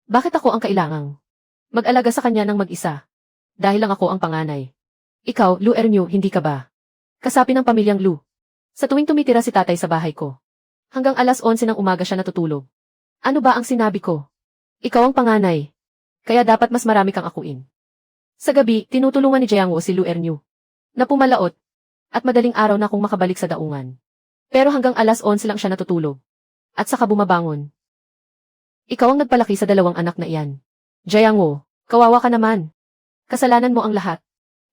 Bakit ako ang kailangang mag-alaga sa kanya ng mag-isa? Dahil lang ako ang panganay. Ikaw, Lu Ernyo, hindi ka ba kasapi ng pamilyang Lu? Sa tuwing tumitira si tatay sa bahay ko, hanggang alas 11 ng umaga siya natutulog. Ano ba ang sinabi ko? Ikaw ang panganay. Kaya dapat mas marami kang akuin. Sa gabi, tinutulungan ni Jiangwo si Lu Ernyo na pumalaot at madaling araw na kung makabalik sa daungan. Pero hanggang alas 11 lang siya natutulog. At saka bumabangon. Ikaw ang nagpalaki sa dalawang anak na iyan. Jiangwo, kawawa ka naman. Kasalanan mo ang lahat.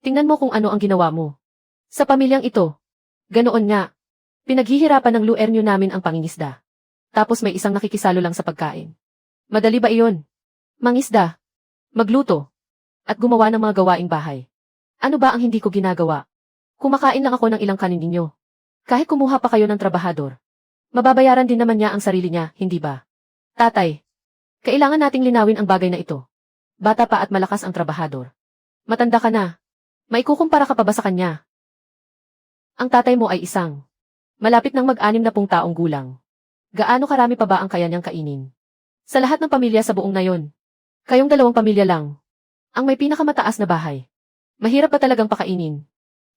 Tingnan mo kung ano ang ginawa mo. Sa pamilyang ito. Ganoon nga. Pinaghihirapan ng Lu Ernyo namin ang pangingisda. Tapos may isang nakikisalo lang sa pagkain. Madali ba iyon? Mangisda. Magluto. At gumawa ng mga gawaing bahay. Ano ba ang hindi ko ginagawa? Kumakain lang ako ng ilang kanin ninyo. Kahit kumuha pa kayo ng trabahador. Mababayaran din naman niya ang sarili niya, hindi ba? Tatay. Kailangan nating linawin ang bagay na ito. Bata pa at malakas ang trabahador. Matanda ka na. Maikukumpara ka pa ba sa kanya? Ang tatay mo ay isang malapit ng mag-anim na taong gulang. Gaano karami pa ba ang kaya niyang kainin? Sa lahat ng pamilya sa buong nayon. Kayong dalawang pamilya lang. Ang may pinakamataas na bahay. Mahirap ba talagang pakainin?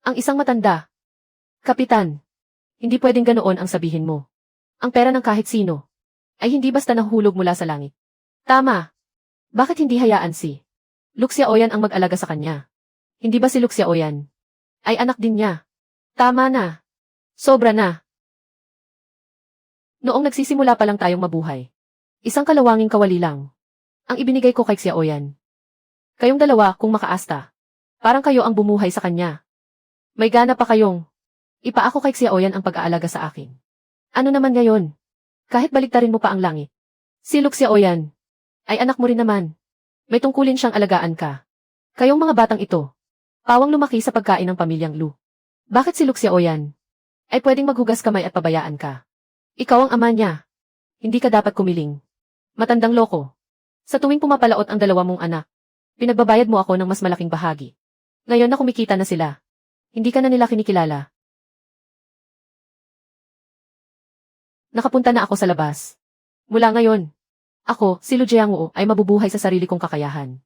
Ang isang matanda. Kapitan. Hindi pwedeng ganoon ang sabihin mo. Ang pera ng kahit sino ay hindi basta nahulog mula sa langit. Tama. Bakit hindi hayaan si Luxia Oyan ang mag-alaga sa kanya? Hindi ba si Luxia Oyan ay anak din niya? Tama na. Sobra na. Noong nagsisimula pa lang tayong mabuhay, isang kalawanging kawali lang ang ibinigay ko kay Xia Oyan. Kayong dalawa kung makaasta. Parang kayo ang bumuhay sa kanya. May gana pa kayong ipaako kay Xia Oyan ang pag-aalaga sa akin. Ano naman ngayon? Kahit baliktarin mo pa ang langit. Si Luxia Oyan ay anak mo rin naman. May tungkulin siyang alagaan ka. Kayong mga batang ito, pawang lumaki sa pagkain ng pamilyang Lu. Bakit si Luxia Oyan ay pwedeng maghugas kamay at pabayaan ka? Ikaw ang ama niya. Hindi ka dapat kumiling. Matandang loko. Sa tuwing pumapalaot ang dalawa mong anak, pinagbabayad mo ako ng mas malaking bahagi. Ngayon na kumikita na sila, hindi ka na nila kinikilala. Nakapunta na ako sa labas. Mula ngayon, ako, si Lu Jiangwo, ay mabubuhay sa sarili kong kakayahan.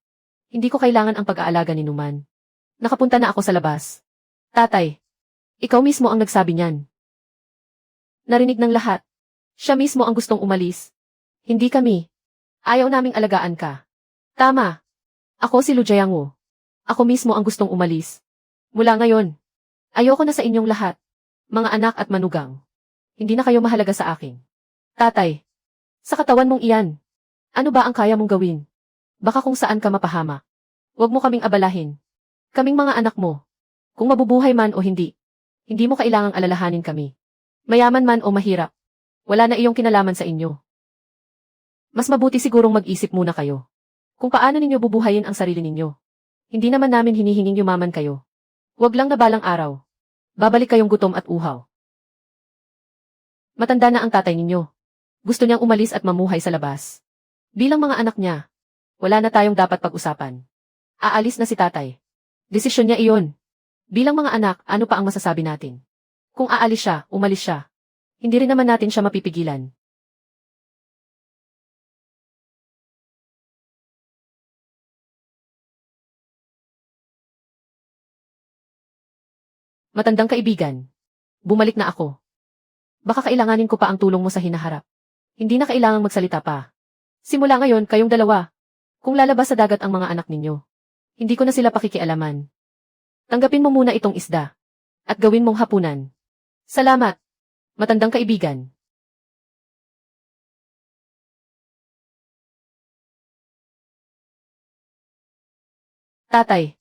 Hindi ko kailangan ang pag-aalaga ni Numan. Nakapunta na ako sa labas. Tatay, ikaw mismo ang nagsabi niyan. Narinig ng lahat. Siya mismo ang gustong umalis. Hindi kami. Ayaw naming alagaan ka. Tama. Ako si Lu Jiangwo. Ako mismo ang gustong umalis. Mula ngayon, ayoko na sa inyong lahat. Mga anak at manugang. Hindi na kayo mahalaga sa akin. Tatay, sa katawan mong iyan, ano ba ang kaya mong gawin? Baka kung saan ka mapahamak. Huwag mo kaming abalahin. Kaming mga anak mo. Kung mabubuhay man o hindi, hindi mo kailangang alalahanin kami. Mayaman man o mahirap, wala na iyong kinalaman sa inyo. Mas mabuti sigurong mag-isip muna kayo. Kung paano ninyo bubuhayin ang sarili ninyo. Hindi naman namin hinihinging yumaman kayo. Huwag lang na balang araw. Babalik kayong gutom at uhaw. Matanda na ang tatay ninyo. Gusto niyang umalis at mamuhay sa labas. Bilang mga anak niya, wala na tayong dapat pag-usapan. Aalis na si tatay. Desisyon niya iyon. Bilang mga anak, ano pa ang masasabi natin? Kung aalis siya, umalis siya. Hindi rin naman natin siya mapipigilan. Matandang kaibigan. Bumalik na ako. Baka kailanganin ko pa ang tulong mo sa hinaharap. Hindi na kailangang magsalita pa. Simula ngayon, kayong dalawa. Kung lalabas sa dagat ang mga anak ninyo, hindi ko na sila pakikialaman. Tanggapin mo muna itong isda. At gawin mong hapunan. Salamat, matandang kaibigan. Tatay.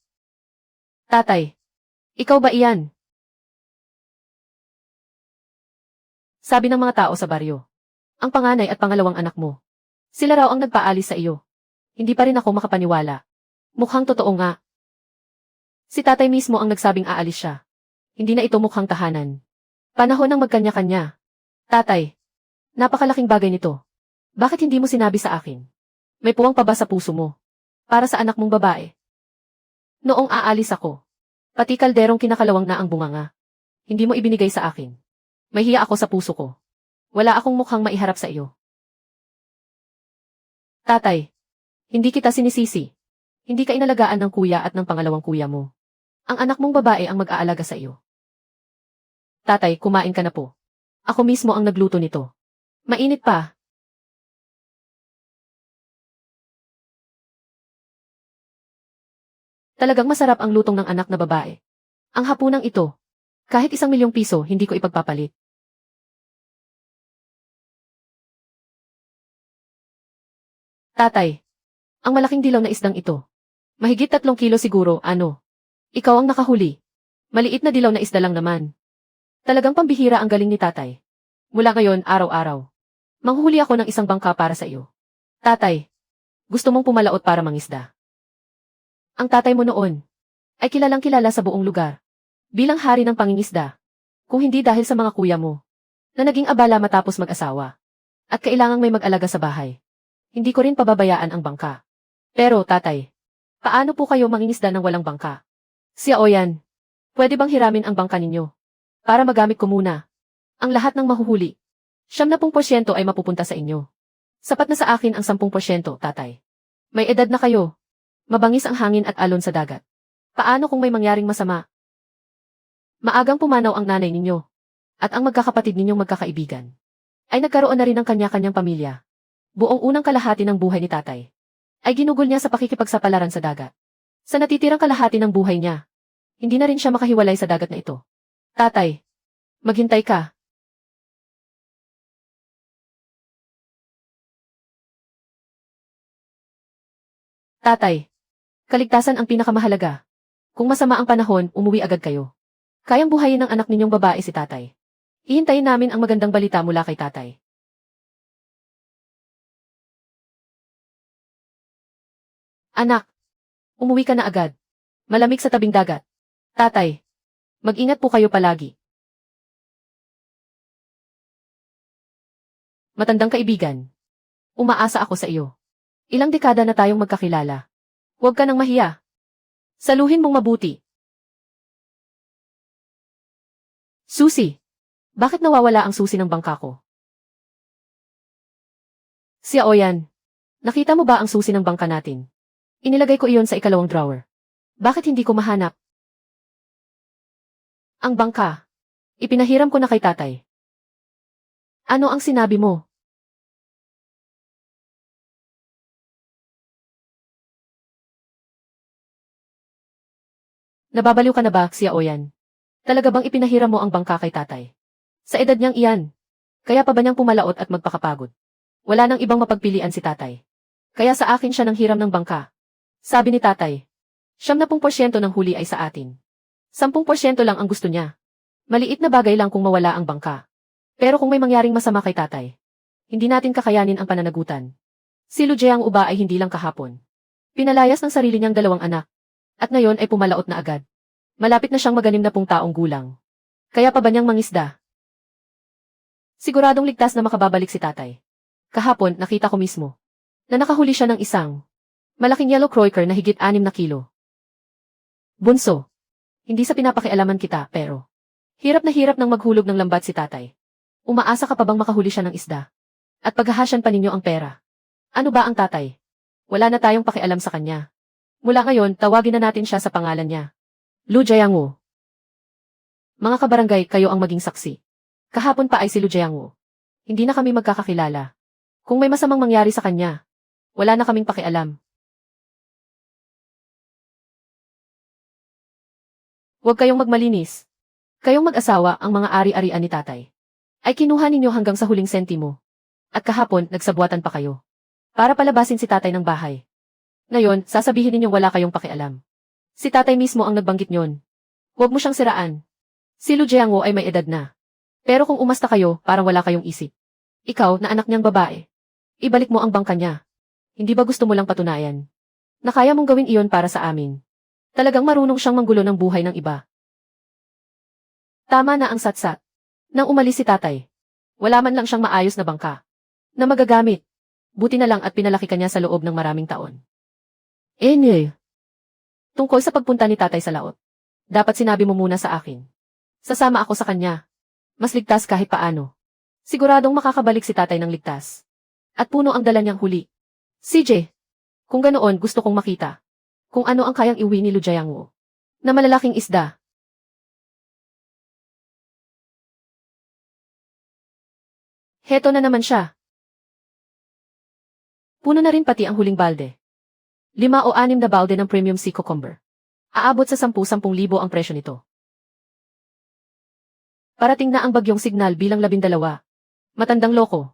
Tatay. Ikaw ba iyan? Sabi ng mga tao sa baryo. Ang panganay at pangalawang anak mo. Sila raw ang nagpaalis sa iyo. Hindi pa rin ako makapaniwala. Mukhang totoo nga. Si tatay mismo ang nagsabing aalis siya. Hindi na ito mukhang tahanan. Panahon ng magkanya-kanya. Tatay. Napakalaking bagay nito. Bakit hindi mo sinabi sa akin? May puwang pa ba sa puso mo? Para sa anak mong babae. Noong aalis ako. Pati kalderong kinakalawang na ang bunganga. Hindi mo ibinigay sa akin. Mahiya ako sa puso ko. Wala akong mukhang maiharap sa iyo. Tatay. Hindi kita sinisisi. Hindi ka inalagaan ng kuya at ng pangalawang kuya mo. Ang anak mong babae ang mag-aalaga sa iyo. Tatay, kumain ka na po. Ako mismo ang nagluto nito. Mainit pa. Talagang masarap ang lutong ng anak na babae. Ang hapunang ito. Kahit 1,000,000 piso, hindi ko ipagpapalit. Tatay, ang malaking dilaw na isdang ito. Mahigit 3 kilo siguro, ano? Ikaw ang nakahuli. Maliit na dilaw na isda lang naman. Talagang pambihira ang galing ni tatay. Mula ngayon, araw-araw. Manghuli ako ng isang bangka para sa iyo. Tatay, gusto mong pumalaot para mangisda. Ang tatay mo noon ay kilalang kilala sa buong lugar. Bilang hari ng pangingisda. Kung hindi dahil sa mga kuya mo. Na naging abala matapos mag-asawa. At kailangang may mag-alaga sa bahay. Hindi ko rin pababayaan ang bangka. Pero, tatay, paano po kayo mangingisda ng walang bangka? Si Oyan, pwede bang hiramin ang bangka ninyo? Para magamit ko muna. Ang lahat ng mahuhuli. 70% ay mapupunta sa inyo. Sapat na sa akin ang 10%, tatay. May edad na kayo. Mabangis ang hangin at alon sa dagat. Paano kung may mangyaring masama? Maagang pumanaw ang nanay ninyo. At ang magkakapatid ninyong magkakaibigan. Ay nagkaroon na rin ng kanya-kanyang pamilya. Buong unang kalahati ng buhay ni tatay. Ay ginugol niya sa pakikipagsapalaran sa dagat. Sa natitirang kalahati ng buhay niya. Hindi na rin siya makahiwalay sa dagat na ito. Tatay, maghintay ka. Tatay, kaligtasan ang pinakamahalaga. Kung masama ang panahon, umuwi agad kayo. Kayang buhayin ng anak ninyong babae si tatay. Hihintayin namin ang magandang balita mula kay tatay. Anak, umuwi ka na agad. Malamig sa tabing dagat. Tatay, mag-ingat po kayo palagi. Matandang kaibigan. Umaasa ako sa iyo. Ilang dekada na tayong magkakilala. Huwag ka nang mahiya. Saluhin mong mabuti. Susi, bakit nawawala ang susi ng bangka ko? Si Oyan, nakita mo ba ang susi ng bangka natin? Inilagay ko iyon sa ikalawang drawer. Bakit hindi ko mahanap? Ang bangka. Ipinahiram ko na kay tatay. Ano ang sinabi mo? Nababaliw ka na ba, si Oyan? Talaga bang ipinahiram mo ang bangka kay tatay? Sa edad niyang iyan. Kaya pa ba niyang pumalaot at magpakapagod? Wala nang ibang mapagpilian si tatay. Kaya sa akin siya nang hiram ng bangka. Sabi ni tatay, 70% ng huli ay sa atin. 10% lang ang gusto niya. Maliit na bagay lang kung mawala ang bangka. Pero kung may mangyaring masama kay tatay, hindi natin kakayanin ang pananagutan. Si Lujeang Uba ay hindi lang kahapon. Pinalayas ng sarili niyang 2 anak. At ngayon ay pumalaot na agad. Malapit na siyang mag-60 taong gulang. Kaya pa ba niyang mangisda? Siguradong ligtas na makababalik si tatay. Kahapon, nakita ko mismo na nakahuli siya ng isang malaking yellow croaker na higit 6 na kilo. Bunso, hindi sa pinapakialaman kita, pero hirap na hirap nang maghulog ng lambat si tatay. Umaasa ka pa bang makahuli siya ng isda? At paghahasyan pa ninyo ang pera. Ano ba ang tatay? Wala na tayong pakialam sa kanya. Mula ngayon, tawagin na natin siya sa pangalan niya. Lu Jiangwu. Mga kabarangay, kayo ang maging saksi. Kahapon pa ay si Lu Jiangwu. Hindi na kami magkakakilala. Kung may masamang mangyari sa kanya, wala na kaming pakialam. Huwag kayong magmalinis. Kayong mag-asawa, ang mga ari-arian ni tatay ay kinuha ninyo hanggang sa huling sentimo. At kahapon, nagsabwatan pa kayo. Para palabasin si tatay ng bahay. Ngayon, sasabihin ninyong wala kayong pakialam. Si tatay mismo ang nagbanggit nyon. Huwag mo siyang siraan. Si Lu Jiangwu ay may edad na. Pero kung umasta kayo, parang wala kayong isip. Ikaw, na anak niyang babae. Ibalik mo ang bangka niya. Hindi ba gusto mo lang patunayan na kaya mong gawin iyon para sa amin? Talagang marunong siyang manggulo ng buhay ng iba. Tama na ang satsat. Nang umalis si tatay, wala man lang siyang maayos na bangka na magagamit. Buti na lang at pinalaki kanya sa loob ng maraming taon. Tungkol sa pagpunta ni tatay sa laot, dapat sinabi mo muna sa akin. Sasama ako sa kanya. Mas ligtas kahit paano. Siguradong makakabalik si tatay ng ligtas. At puno ang dala niyang huli. CJ, Kung ganoon, gusto kong makita kung ano ang kayang iuwi ni Lu Jiangwo na malalaking isda. Heto na naman siya. Puno na rin pati ang huling balde. 5 o 6 na balde ng premium sea cucumber. Aabot sa 10,000 ang presyo nito. Parating na ang bagyong signal bilang 12. Matandang loko.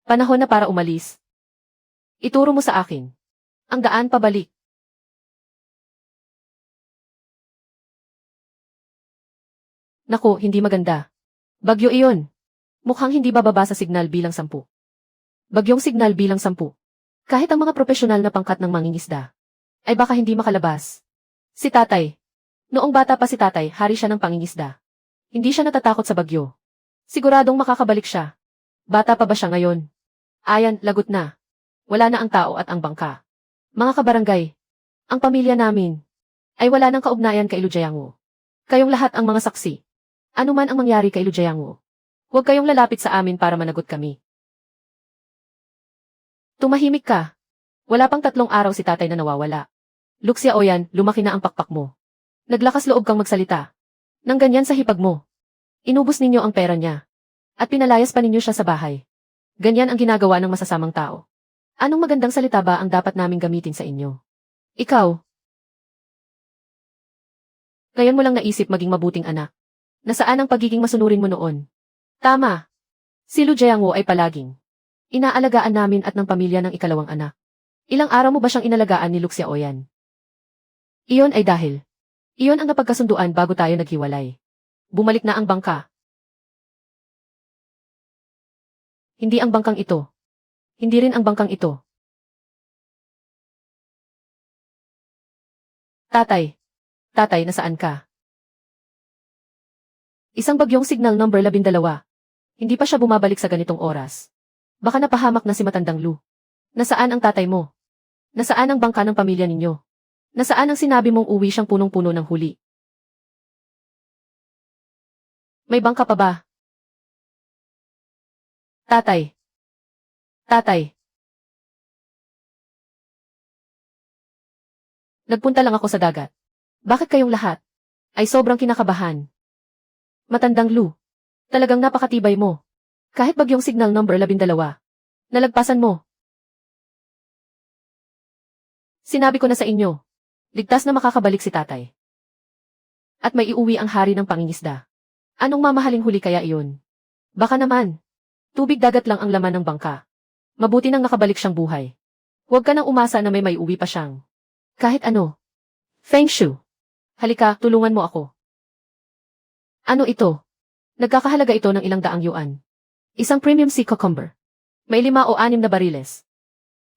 Panahon na para umalis. Ituro mo sa akin ang daan pabalik. Naku, hindi maganda. Bagyo iyon. Mukhang hindi bababa sa signal bilang 10. Bagyong signal bilang 10. Kahit ang mga profesional na pangkat ng mangingisda ay baka hindi makalabas. Si tatay. Noong bata pa si tatay, hari siya ng pangingisda. Hindi siya natatakot sa bagyo. Siguradong makakabalik siya. Bata pa ba siya ngayon? Ayan, lagot na. Wala na ang tao at ang bangka. Mga kabarangay, ang pamilya namin ay wala ng kaugnayan kay Lu Jiangwo. Kayong lahat ang mga saksi. Ano man ang mangyari kay Lu Jiangwo, huwag kayong lalapit sa amin para managot kami. Tumahimik ka. Wala pang 3 araw si tatay na nawawala. Luxia Oyan, lumaki na ang pakpak mo. Naglakas loob kang magsalita. Nang ganyan sa hipag mo. Inubos ninyo ang pera niya. At pinalayas pa ninyo siya sa bahay. Ganyan ang ginagawa ng masasamang tao. Anong magandang salita ba ang dapat naming gamitin sa inyo? Ikaw. Ngayon mo lang naisip maging mabuting anak. Nasaan ang pagiging masunurin mo noon? Tama. Si Lu Jiangwo ay palaging inaalagaan namin at ng pamilya ng 2 anak. Ilang araw mo ba siyang inalagaan ni Luxia Oyan? Iyon ay dahil iyon ang napagkasunduan bago tayo naghiwalay. Bumalik na ang bangka. Hindi ang bangkang ito. Hindi rin ang bangkang ito. Tatay. Tatay, nasaan ka? Isang bagyong signal number 12. Hindi pa siya bumabalik sa ganitong oras. Baka napahamak na si matandang Lu. Nasaan ang tatay mo? Nasaan ang bangka ng pamilya ninyo? Nasaan ang sinabi mong uwi siyang punong-puno ng huli? May bangka pa ba? Tatay. Tatay. Nagpunta lang ako sa dagat. Bakit kayong lahat ay sobrang kinakabahan? Matandang Lu. Talagang napakatibay mo. Kahit bagyong signal number 12. Nalagpasan mo. Sinabi ko na sa inyo. Ligtas na makakabalik si tatay. At may iuwi ang hari ng pangingisda. Anong mamahaling huli kaya iyon? Baka naman. Tubig dagat lang ang laman ng bangka. Mabuti nang nakabalik siyang buhay. Huwag ka nang umasa na may uwi pa siyang kahit ano. Feng Shu. Halika, tulungan mo ako. Ano ito? Nagkakahalaga ito ng ilang daang yuan. Isang premium sea cucumber. May 5 o 6 na bariles.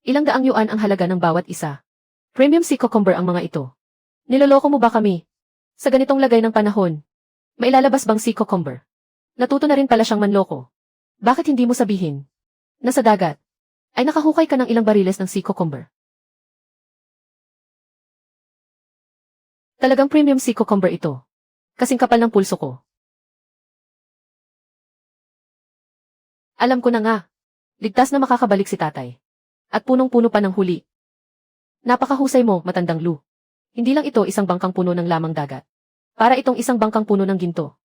Ilang daang yuan ang halaga ng bawat isa. Premium sea cucumber ang mga ito. Niloloko mo ba kami? Sa ganitong lagay ng panahon, mailalabas bang sea cucumber? Natuto na rin pala siyang manloko. Bakit hindi mo sabihin? Nasa dagat ay nakahukay ka ng ilang bariles ng sea cucumber. Talagang premium sea cucumber ito. Kasing kapal ng pulso ko. Alam ko na nga. Ligtas na makakabalik si tatay. At punong-puno pa ng huli. Napakahusay mo, matandang Lu. Hindi lang ito isang bangkang puno ng lamang dagat. Para itong isang bangkang puno ng ginto.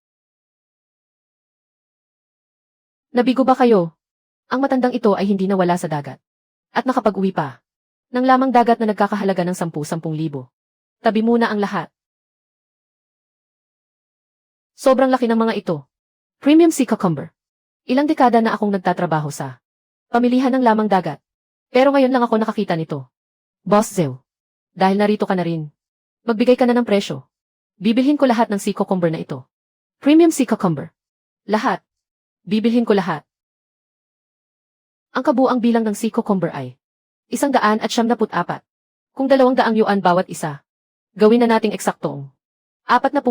Nabigo ba kayo? Ang matandang ito ay hindi nawala sa dagat. At nakapag-uwi pa. Ng lamang dagat na nagkakahalaga ng 10,000. Tabi muna ang lahat. Sobrang laki ng mga ito. Premium sea cucumber. Ilang dekada na akong nagtatrabaho sa pamilihan ng lamang dagat. Pero ngayon lang ako nakakita nito. Boss Zhou. Dahil narito ka na rin. Magbigay ka na ng presyo. Bibilhin ko lahat ng sea cucumber na ito. Premium sea cucumber. Lahat. Bibilhin ko lahat. Ang kabuang bilang ng sea cucumber ay 174. Kung 200 yuan bawat isa. Gawin na nating eksaktong 40,000.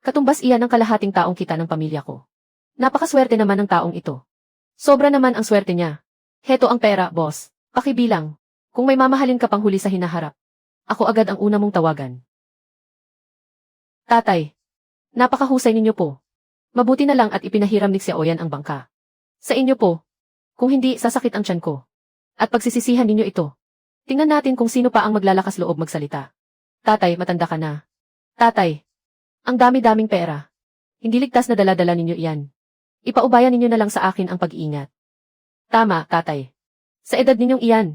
Katumbas iyan ang kalahating taong kita ng pamilya ko. Napakaswerte naman ng taong ito. Sobra naman ang swerte niya. Heto ang pera, boss. Pakibilang. Kung may mamahalin ka pang huli sa hinaharap, ako agad ang una mong tawagan. Tatay. Napakahusay ninyo po. Mabuti na lang at ipinahiram ni Xiaoyan ang bangka. Sa inyo po. Kung hindi, sasakit ang tiyan ko. At pagsisisihan ninyo ito. Tingnan natin kung sino pa ang maglalakas loob magsalita. Tatay, matanda ka na. Tatay, ang dami-daming pera. Hindi ligtas na dala-dala ninyo iyan. Ipaubayan ninyo na lang sa akin ang pag-iingat. Tama, tatay. Sa edad ninyong iyan,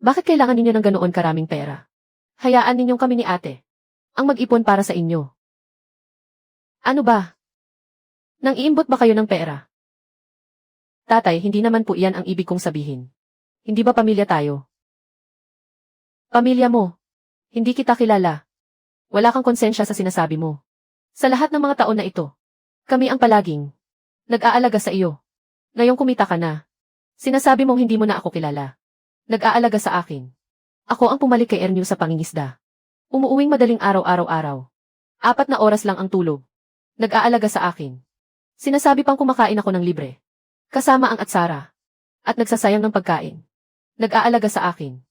bakit kailangan ninyo ng ganoon karaming pera? Hayaan ninyong kami ni ate ang mag-ipon para sa inyo. Ano ba? Nang iimbot ba kayo ng pera? Tatay, hindi naman po iyan ang ibig kong sabihin. Hindi ba pamilya tayo? Pamilya mo. Hindi kita kilala. Wala kang konsensya sa sinasabi mo. Sa lahat ng mga taon na ito, kami ang palaging nag-aalaga sa iyo. Ngayong kumita ka na, sinasabi mong hindi mo na ako kilala. Nag-aalaga sa akin. Ako ang pumalik kay Ernyo sa pangingisda. Umuuwing madaling araw-araw-araw. 4 na oras lang ang tulog. Nag-aalaga sa akin. Sinasabi pang kumakain ako ng libre. Kasama ang atsara. At nagsasayang ng pagkain. Nag-aalaga sa akin.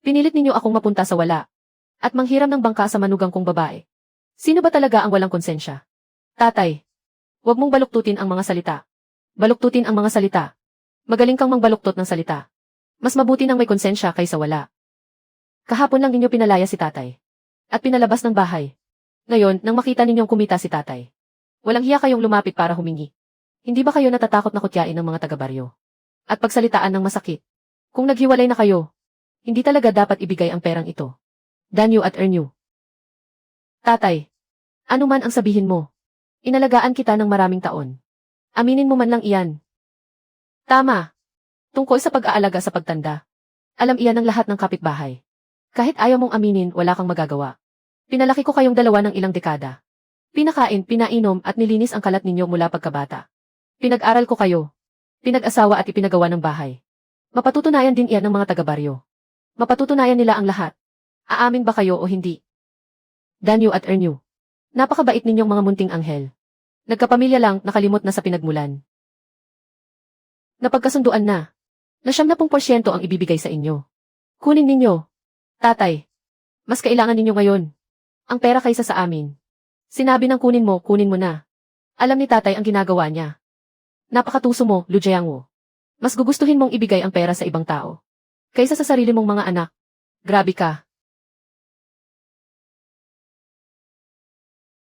Pinilit ninyo akong mapunta sa wala. At manghiram ng bangka sa manugang kong babae. Sino ba talaga ang walang konsensya? Tatay, huwag mong baluktutin ang mga salita. Baluktutin ang mga salita. Magaling kang mangbaluktot ng salita. Mas mabuti nang may konsensya kaysa wala. Kahapon lang ninyo pinalaya si tatay. At pinalabas ng bahay. Ngayon, nang makita ninyong kumita si tatay. Walang hiya kayong lumapit para humingi. Hindi ba kayo natatakot na kutyain ng mga taga-baryo? At pagsalitaan ng masakit. Kung naghiwalay na kayo, hindi talaga dapat ibigay ang perang ito. Danyo at Ernyo. Tatay, ano man ang sabihin mo, inalagaan kita ng maraming taon. Aminin mo man lang iyan. Tama. Tungkol sa pag-aalaga sa pagtanda. Alam iyan ng lahat ng kapitbahay. Kahit ayaw mong aminin, wala kang magagawa. Pinalaki ko kayong dalawa ng ilang dekada. Pinakain, pinainom at nilinis ang kalat ninyo mula pagkabata. Pinag-aral ko kayo. Pinag-asawa at ipinagawa ng bahay. Mapatutunayan din iyan ng mga taga-baryo. Mapatutunayan nila ang lahat. Aamin ba kayo o hindi? Danyo at Ernyo. Napakabait ninyong mga munting anghel. Nagkapamilya lang, nakalimot na sa pinagmulan. Napagkasunduan na. Na 70% ang ibibigay sa inyo. Kunin ninyo. Tatay. Mas kailangan ninyo ngayon. Ang pera kaysa sa amin. Sinabi ng kunin mo na. Alam ni tatay ang ginagawa niya. Napakatuso mo, Lujayango. Mas gugustuhin mong ibigay ang pera sa ibang tao. Kaysa sa sarili mong mga anak. Grabe ka.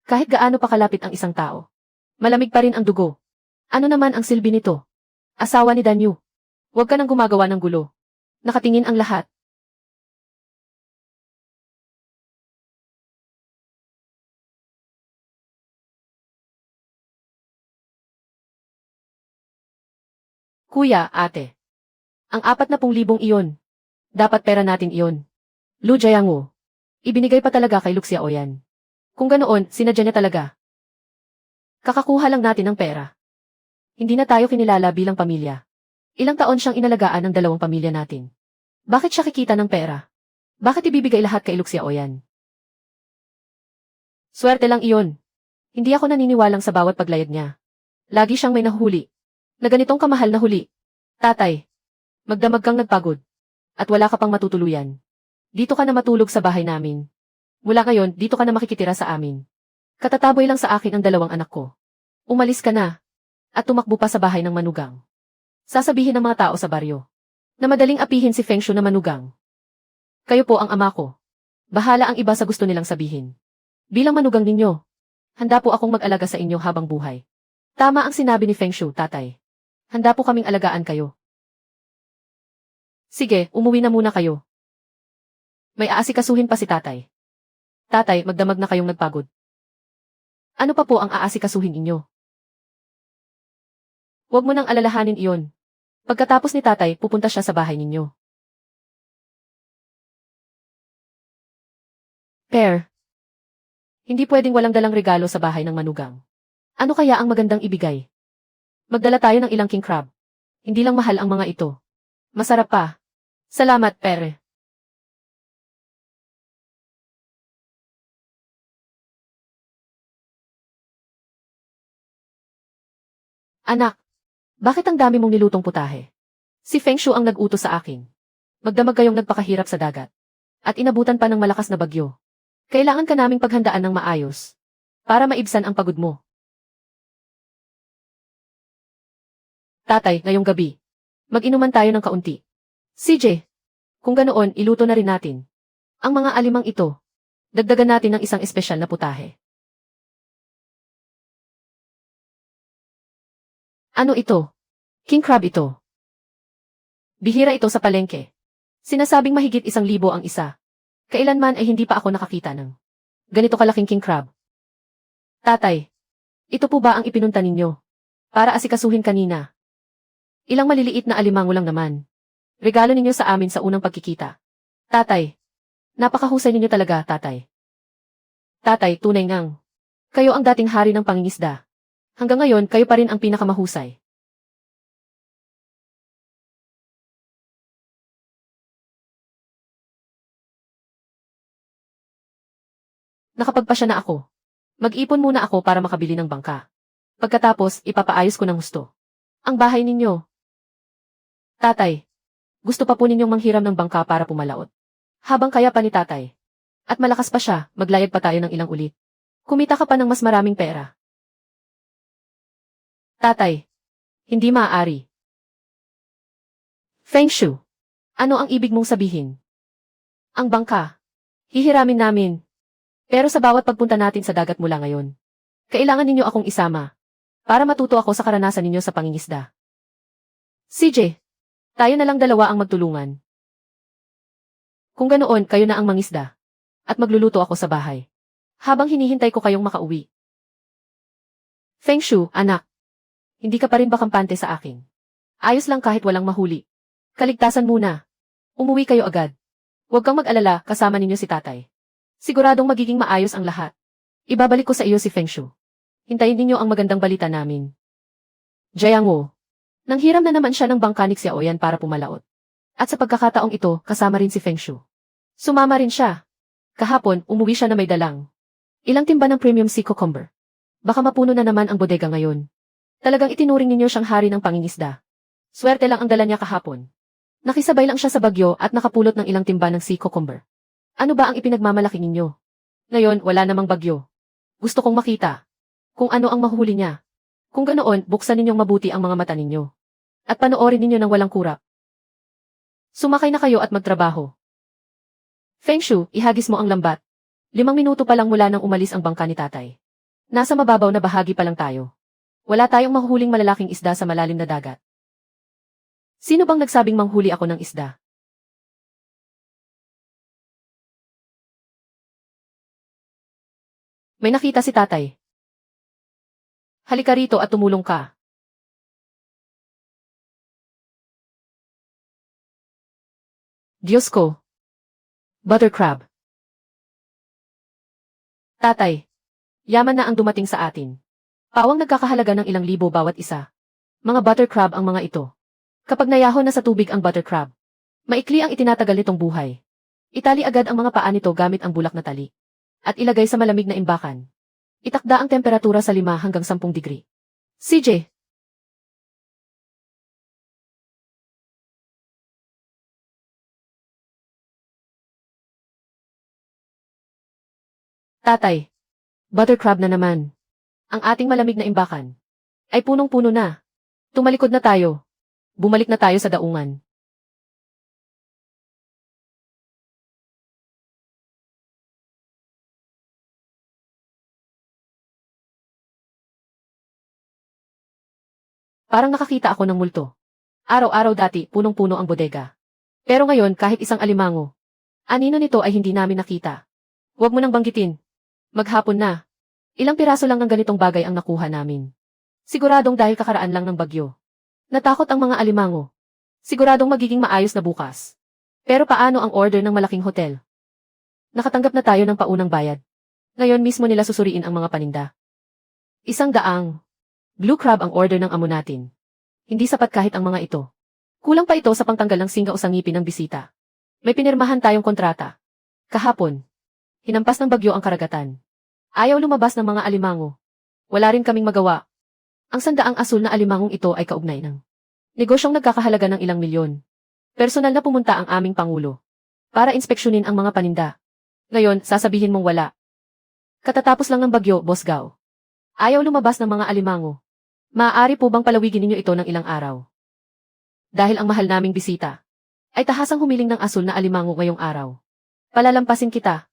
Kahit gaano pa kalapit ang isang tao, malamig pa rin ang dugo. Ano naman ang silbi nito? Asawa ni Danyo. Huwag ka nang gumagawa ng gulo. Nakatingin ang lahat. Kuya, ate. Ang 40,000 iyon. Dapat pera natin iyon. Lu Jayango. Ibinigay pa talaga kay Luxiao yan. Kung ganoon, sinadya niya talaga. Kakakuha lang natin ng pera. Hindi na tayo kinilala bilang pamilya. Ilang taon siyang inalagaan ng 2 pamilya natin. Bakit siya kikita ng pera? Bakit ibibigay lahat kay Luxiao yan? Swerte lang iyon. Hindi ako naniniwalang sa bawat paglayad niya. Lagi siyang may nahuhuli. Na ganitong kamahal na huli. Tatay, magdamag kang nagpagod. At wala ka pang matutuluyan. Dito ka na matulog sa bahay namin. Mula ngayon, dito ka na makikitira sa amin. Katataboy lang sa akin ang 2 anak ko. Umalis ka na. At tumakbo pa sa bahay ng manugang. Sasabihin ng mga tao sa baryo. Na madaling apihin si Feng Shui na manugang. Kayo po ang ama ko. Bahala ang iba sa gusto nilang sabihin. Bilang manugang ninyo, handa po akong mag-alaga sa inyo habang buhay. Tama ang sinabi ni Feng Shui, tatay. Handa po kaming alagaan kayo. Sige, umuwi na muna kayo. May aasikasuhin pa si tatay. Tatay, magdamag na kayong nagpagod. Ano pa po ang aasikasuhin inyo? Huwag mo nang alalahanin iyon. Pagkatapos ni tatay, pupunta siya sa bahay ninyo. Per. Hindi pwedeng walang dalang regalo sa bahay ng manugang. Ano kaya ang magandang ibigay? Magdala tayo ng ilang king crab. Hindi lang mahal ang mga ito. Masarap pa. Salamat, pere. Anak, bakit ang dami mong nilutong putahe? Si Feng Shui ang nag-utos sa akin. Magdamag kayong nagpakahirap sa dagat. At inabutan pa ng malakas na bagyo. Kailangan ka naming paghandaan ng maayos. Para maibsan ang pagod mo. Tatay, ngayong gabi. Mag-inuman tayo ng kaunti. CJ, kung ganoon, iluto na rin natin. Ang mga alimang ito, dagdagan natin ng isang espesyal na putahe. Ano ito? King crab ito. Bihira ito sa palengke. Sinasabing mahigit 1,000 ang isa. Kailanman ay hindi pa ako nakakita ng ganito kalaking king crab. Tatay, ito po ba ang ipinunta ninyo? Para asikasuhin kanina. Ilang maliliit na alimango lang naman. Regalo ninyo sa amin sa unang pagkikita. Tatay, napakahusay ninyo talaga, tatay. Tatay, tunay ngang. Kayo ang dating hari ng pangingisda. Hanggang ngayon, kayo pa rin ang pinakamahusay. Nakapagpasya na ako. Mag-ipon muna ako para makabili ng bangka. Pagkatapos, ipapaayos ko ng husto ang bahay ninyo. Tatay, gusto pa po ninyong manghiram ng bangka para pumalaot. Habang kaya pa ni tatay. At malakas pa siya, maglayad pa tayo ng ilang ulit. Kumita ka pa ng mas maraming pera. Tatay, hindi maaari. Feng Shu, ano ang ibig mong sabihin? Ang bangka. Hihiramin namin. Pero sa bawat pagpunta natin sa dagat mula ngayon, kailangan ninyo akong isama para matuto ako sa karanasan ninyo sa pangingisda. CJ, tayo na lang dalawa ang magtulungan. Kung ganoon, kayo na ang mangisda. At magluluto ako sa bahay. Habang hinihintay ko kayong makauwi. Feng Shu, anak. Hindi ka pa rin ba kampante sa akin? Ayos lang kahit walang mahuli. Kaligtasan muna. Umuwi kayo agad. Huwag kang mag-alala, kasama ninyo si tatay. Siguradong magiging maayos ang lahat. Ibabalik ko sa iyo si Feng Shu. Hintayin ninyo ang magandang balita namin. Jiang Wu. Nanghiram na naman siya ng bangka ni Xiaoyan para pumalaot. At sa pagkakataong ito, kasama rin si Feng Shu. Sumama rin siya. Kahapon, umuwi siya na may dalang ilang timba ng premium sea cucumber. Baka mapuno na naman ang bodega ngayon. Talagang itinuring ninyo siyang hari ng pangingisda. Swerte lang ang dala niya kahapon. Nakisabay lang siya sa bagyo at nakapulot ng ilang timba ng sea cucumber. Ano ba ang ipinagmamalaki ninyo? Ngayon, wala namang bagyo. Gusto kong makita kung ano ang mahuhuli niya. Kung ganoon, buksan ninyong mabuti ang mga mata ninyo. At panoorin ninyo ng walang kurap. Sumakay na kayo at magtrabaho. Feng Shu, ihagis mo ang lambat. 5 minuto pa lang mula nang umalis ang bangka ni tatay. Nasa mababaw na bahagi pa lang tayo. Wala tayong mahuhuling malalaking isda sa malalim na dagat. Sino bang nagsabing manghuli ako ng isda? May nakita si tatay. Halika rito at tumulong ka. Diyos ko. Butter crab. Tatay. Yaman na ang dumating sa atin. Pawang nagkakahalaga ng ilang libo bawat isa. Mga butter crab ang mga ito. Kapag nayahon na sa tubig ang butter crab, maikli ang itinatagal nitong buhay. Itali agad ang mga paa nito gamit ang bulak na tali. At ilagay sa malamig na imbakan. Itakda ang temperatura sa 5 hanggang 10 degree. CJ. Tatay. Butter crab na naman. Ang ating malamig na imbakan ay punong-puno na. Tumalikod na tayo. Bumalik na tayo sa daungan. Parang nakakita ako ng multo. Araw-araw dati, punong-puno ang bodega. Pero ngayon, kahit isang alimango. Anino nito ay hindi namin nakita. Huwag mo nang banggitin. Maghapon na. Ilang piraso lang ng ganitong bagay ang nakuha namin. Siguradong dahil kakaraan lang ng bagyo. Natakot ang mga alimango. Siguradong magiging maayos na bukas. Pero paano ang order ng malaking hotel? Nakatanggap na tayo ng paunang bayad. Ngayon mismo nila susuriin ang mga paninda. 100. Blue crab ang order ng amo natin. Hindi sapat kahit ang mga ito. Kulang pa ito sa pangtanggal ng singa o sangipin ng bisita. May pinirmahan tayong kontrata. Kahapon. Hinampas ng bagyo ang karagatan. Ayaw lumabas ng mga alimango. Wala rin kaming magawa. Ang 100 asul na alimangong ito ay kaugnay ng negosyong nagkakahalaga ng ilang milyon. Personal na pumunta ang aming pangulo para inspeksyonin ang mga paninda. Ngayon, sasabihin mong wala. Katatapos lang ng bagyo, Boss Gao. Ayaw lumabas ng mga alimango. Maaari po bang palawigin ninyo ito ng ilang araw? Dahil ang mahal naming bisita ay tahasang humiling ng asul na alimango ngayong araw. Palalampasin kita.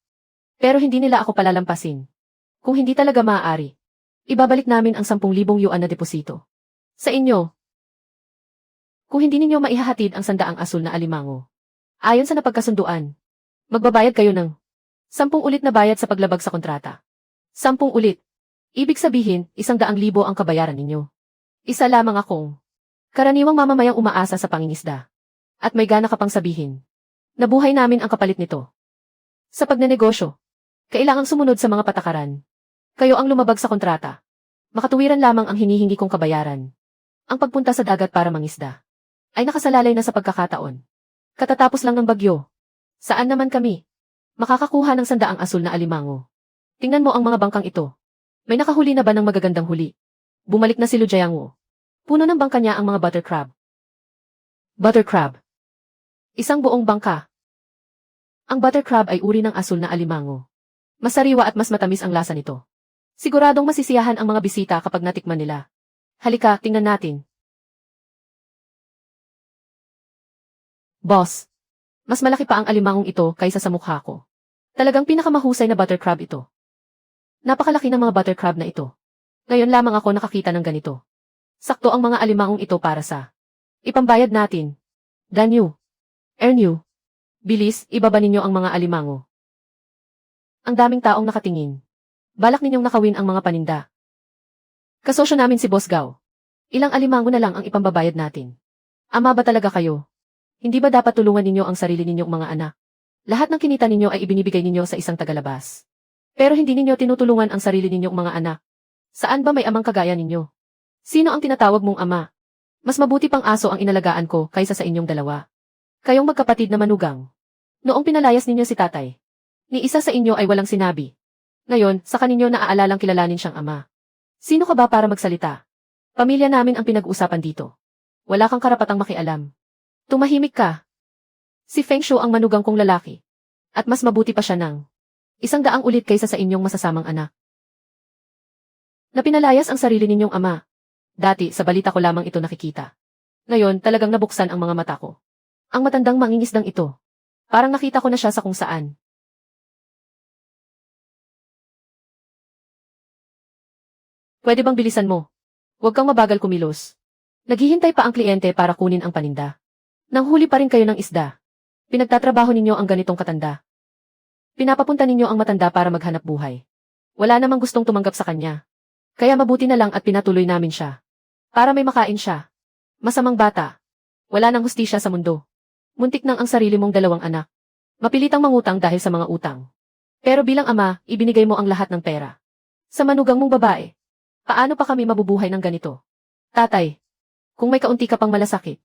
Pero hindi nila ako palalampasin. Kung hindi talaga maaari, ibabalik namin ang 10,000 yuan na deposito. Sa inyo. Kung hindi ninyo maihahatid ang 100 asul na alimango. Ayon sa napagkasunduan, magbabayad kayo ng 10 ulit na bayad sa paglabag sa kontrata. 10 ulit. Ibig sabihin, 100,000 ang kabayaran ninyo. Isa lamang akong karaniwang mamamayang umaasa sa pangingisda. At may gana ka pang sabihin. Nabuhay namin ang kapalit nito. Sa pagnenegosyo, kailangang sumunod sa mga patakaran. Kayo ang lumabag sa kontrata. Makatuwiran lamang ang hinihingi kong kabayaran. Ang pagpunta sa dagat para mangisda ay nakasalalay na sa pagkakataon. Katatapos lang ng bagyo. Saan naman kami makakakuha ng 100 asul na alimango? Tingnan mo ang mga bangkang ito. May nakahuli na ba ng magagandang huli? Bumalik na si Lu Jiangwo. Puno ng bangka niya ang mga butter crab. Butter crab. Isang buong bangka. Ang butter crab ay uri ng asul na alimango. Masariwa at mas matamis ang lasa nito. Siguradong masisiyahan ang mga bisita kapag natikman nila. Halika, tingnan natin. Boss, mas malaki pa ang alimangong ito kaysa sa mukha ko. Talagang pinakamahusay na butter crab ito. Napakalaki ng mga butter crab na ito. Ngayon lamang ako nakakita ng ganito. Sakto ang mga alimangong ito para sa ipambayad natin. Danyu. Ernyu. Bilis, ibaba ninyo ang mga alimango. Ang daming taong nakatingin. Balak ninyong nakawin ang mga paninda. Kasosyo namin si Boss Gao. Ilang alimango na lang ang ipambabayad natin. Ama ba talaga kayo? Hindi ba dapat tulungan ninyo ang sarili ninyong mga anak? Lahat ng kinita ninyo ay ibinibigay ninyo sa isang tagalabas. Pero hindi ninyo tinutulungan ang sarili ninyong mga anak. Saan ba may amang kagaya ninyo? Sino ang tinatawag mong ama? Mas mabuti pang aso ang inalagaan ko kaysa sa inyong dalawa. Kayong magkapatid na manugang. Noong pinalayas ninyo si tatay, ni isa sa inyo ay walang sinabi. Ngayon, sa kaninyo naaalalang kilalanin siyang ama. Sino ka ba para magsalita? Pamilya namin ang pinag-uusapan dito. Wala kang karapatang makialam. Tumahimik ka. Si Feng Shu ang manugang kong lalaki. At mas mabuti pa siya ng 100 ulit kaysa sa inyong masasamang anak. Na pinalayas ang sarili ninyong ama. Dati, sa balita ko lamang ito nakikita. Ngayon, talagang nabuksan ang mga mata ko. Ang matandang mangingisdang ito. Parang nakita ko na siya sa kung saan. Pwede bang bilisan mo? Huwag kang mabagal kumilos. Naghihintay pa ang kliyente para kunin ang paninda. Nanghuli pa rin kayo ng isda. Pinagtatrabaho ninyo ang ganitong katanda. Pinapapunta ninyo ang matanda para maghanap buhay. Wala namang gustong tumanggap sa kanya. Kaya mabuti na lang at pinatuloy namin siya. Para may makain siya. Masamang bata. Wala nang hustisya sa mundo. Muntik nang ang sarili mong 2 anak. Mapilitang mangutang dahil sa mga utang. Pero bilang ama, ibinigay mo ang lahat ng pera. Sa manugang mong babae. Paano pa kami mabubuhay ng ganito? Tatay, kung may kaunti ka pang malasakit,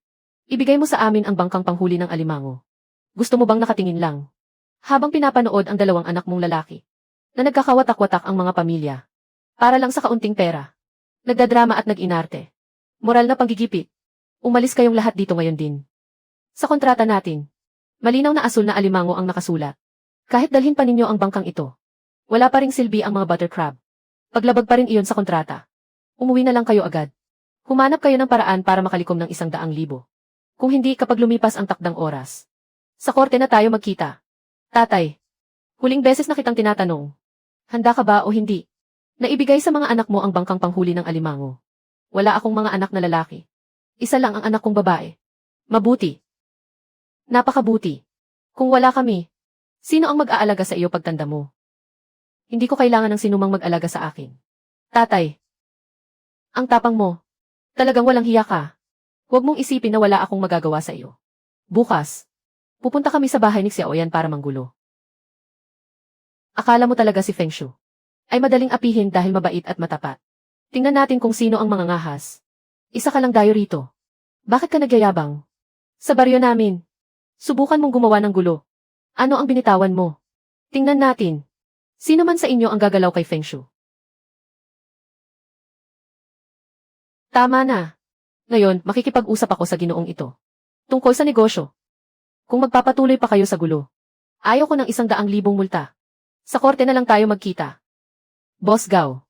ibigay mo sa amin ang bangkang panghuli ng alimango. Gusto mo bang nakatingin lang? Habang pinapanood ang 2 anak mong lalaki, na nagkakawatak-watak ang mga pamilya, para lang sa kaunting pera. Nagdadrama at nag-inarte. Moral na panggigipit. Umalis kayong lahat dito ngayon din. Sa kontrata natin, malinaw na asul na alimango ang nakasulat. Kahit dalhin pa ninyo ang bangkang ito, wala pa ring silbi ang mga butter crab. Paglabag pa rin iyon sa kontrata. Umuwi na lang kayo agad. Humanap kayo ng paraan para makalikom ng 100,000. Kung hindi kapag lumipas ang takdang oras. Sa korte na tayo magkita. Tatay, huling beses na kitang tinatanong. Handa ka ba o hindi? Naibigay sa mga anak mo ang bangkang panghuli ng alimango. Wala akong mga anak na lalaki. Isa lang ang anak kong babae. Mabuti. Napakabuti. Kung wala kami, sino ang mag-aalaga sa iyo pagtanda mo? Hindi ko kailangan ng sinumang mag-alaga sa akin. Tatay. Ang tapang mo. Talagang walang hiya ka. Huwag mong isipin na wala akong magagawa sa iyo. Bukas, pupunta kami sa bahay ni Xiaoyan para manggulo. Akala mo talaga si Feng Shu ay madaling apihin dahil mabait at matapat. Tingnan natin kung sino ang mga ngahas. Isa ka lang dayo rito. Bakit ka nagyayabang? Sa baryo namin. Subukan mong gumawa ng gulo. Ano ang binitawan mo? Tingnan natin. Sino man sa inyo ang gagalaw kay Feng Shu? Tama na. Ngayon, makikipag-usap ako sa ginoong ito. Tungkol sa negosyo. Kung magpapatuloy pa kayo sa gulo, ayaw ko ng 100,000 multa. Sa korte na lang tayo magkita. Boss Gao.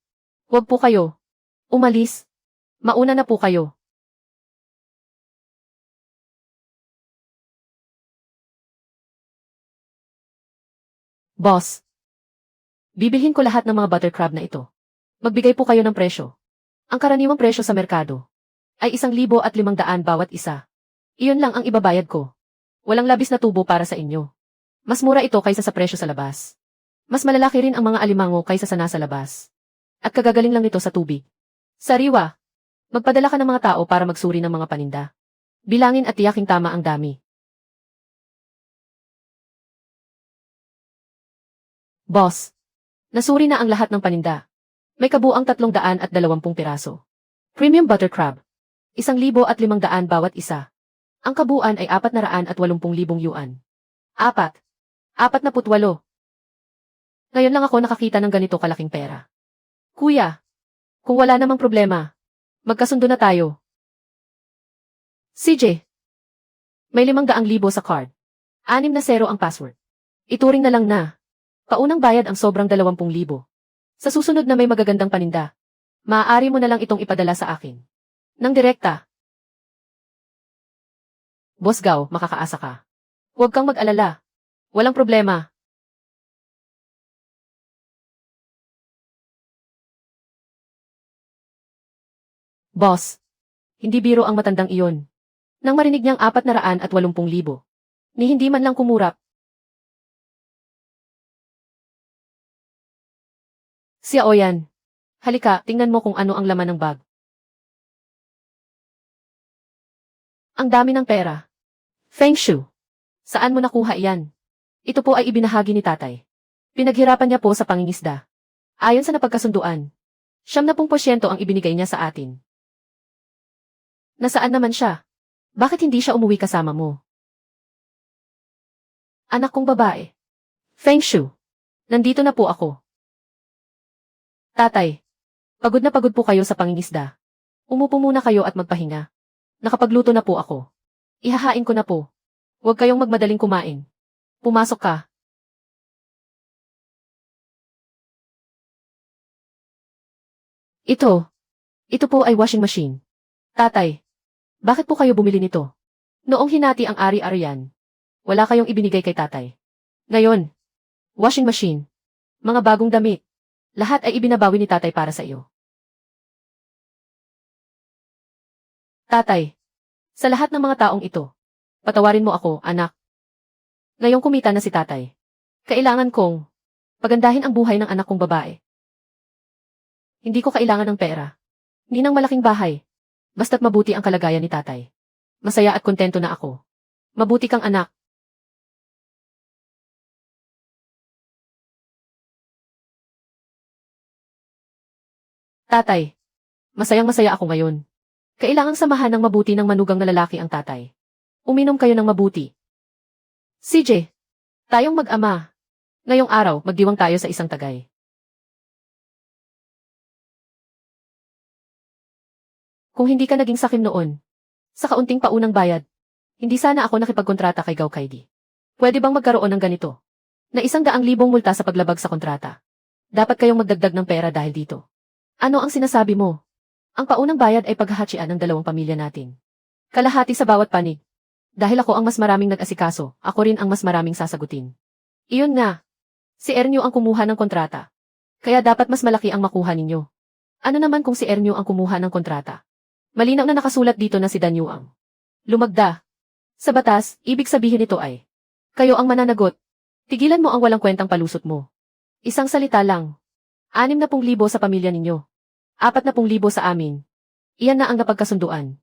Huwag po kayo. Umalis. Mauna na po kayo. Boss, bibilhin ko lahat ng mga butter crab na ito. Magbigay po kayo ng presyo. Ang karaniwang presyo sa merkado ay 1,500 bawat isa. Iyon lang ang ibabayad ko. Walang labis na tubo para sa inyo. Mas mura ito kaysa sa presyo sa labas. Mas malalaki rin ang mga alimango kaysa sa nasa labas. At kagagaling lang nito sa tubig. Sariwa, magpadala ka ng mga tao para magsuri ng mga paninda. Bilangin at tiyaking tama ang dami. Boss, nasuri na ang lahat ng paninda. May kabuang 320 piraso. Premium butter crab. 1,500 bawat isa. Ang kabuuan ay 480,000 yuan. 48. Ngayon lang ako nakakita ng ganito kalaking pera. Kuya, kung wala namang problema, magkasundo na tayo. CJ, may 500,000 sa card. 6 ang password. Ituring na lang na. Paunang bayad ang sobrang 20,000. Sa susunod na may magagandang paninda, maaari mo na lang itong ipadala sa akin. Nang direkta. Boss Gao, makakaasa ka. Huwag kang mag-alala. Walang problema. Boss, hindi biro ang matandang iyon. Nang marinig niyang 480,000, ni hindi man lang kumurap. Si Aoyan, halika, tingnan mo kung ano ang laman ng bag. Ang dami ng pera. Feng Shu. Saan mo nakuha iyan? Ito po ay ibinahagi ni tatay. Pinaghirapan niya po sa pangingisda. Ayon sa napagkasunduan, 70% ang ibinigay niya sa atin. Nasaan naman siya? Bakit hindi siya umuwi kasama mo? Anak kong babae. Feng Shu. Nandito na po ako. Tatay, pagod na pagod po kayo sa pangingisda. Umupo muna kayo at magpahinga. Nakapagluto na po ako. Ihahain ko na po. Huwag kayong magmadaling kumain. Pumasok ka. Ito po ay washing machine. Tatay, bakit po kayo bumili nito? Noong hinati ang ari-arian, wala kayong ibinigay kay tatay. Ngayon, washing machine, mga bagong damit, lahat ay ibinabawi ni tatay para sa iyo. Tatay, sa lahat ng mga taong ito, patawarin mo ako, anak. Ngayong kumita na si tatay, kailangan kong pagandahin ang buhay ng anak kong babae. Hindi ko kailangan ng pera. Hindi ng malaking bahay. Basta't mabuti ang kalagayan ni tatay. Masaya at kontento na ako. Mabuti kang anak. Tatay, masayang-masaya ako ngayon. Kailangang samahan ng mabuti ng manugang na lalaki ang tatay. Uminom kayo ng mabuti. CJ, tayong mag-ama. Ngayong araw, magdiwang tayo sa isang tagay. Kung hindi ka naging sakim noon, sa kaunting paunang bayad, hindi sana ako nakipagkontrata kay Gao Kaidi. Pwede bang magkaroon ng ganito? Na 100,000 multa sa paglabag sa kontrata. Dapat kayong magdagdag ng pera dahil dito. Ano ang sinasabi mo? Ang paunang bayad ay paghahatsian ng dalawang pamilya natin. Kalahati sa bawat panig. Dahil ako ang mas maraming nag-asikaso, ako rin ang mas maraming sasagutin. Iyon nga. Si Ernyo ang kumuha ng kontrata. Kaya dapat mas malaki ang makuha ninyo. Ano naman kung si Ernyo ang kumuha ng kontrata? Malinaw na nakasulat dito na si Dan Yuang. Lumagda. Sa batas, ibig sabihin nito ay, kayo ang mananagot. Tigilan mo ang walang kwentang palusot mo. Isang salita lang. 60,000 sa pamilya ninyo. 40,000 sa amin. Iyan na ang napagkasunduan.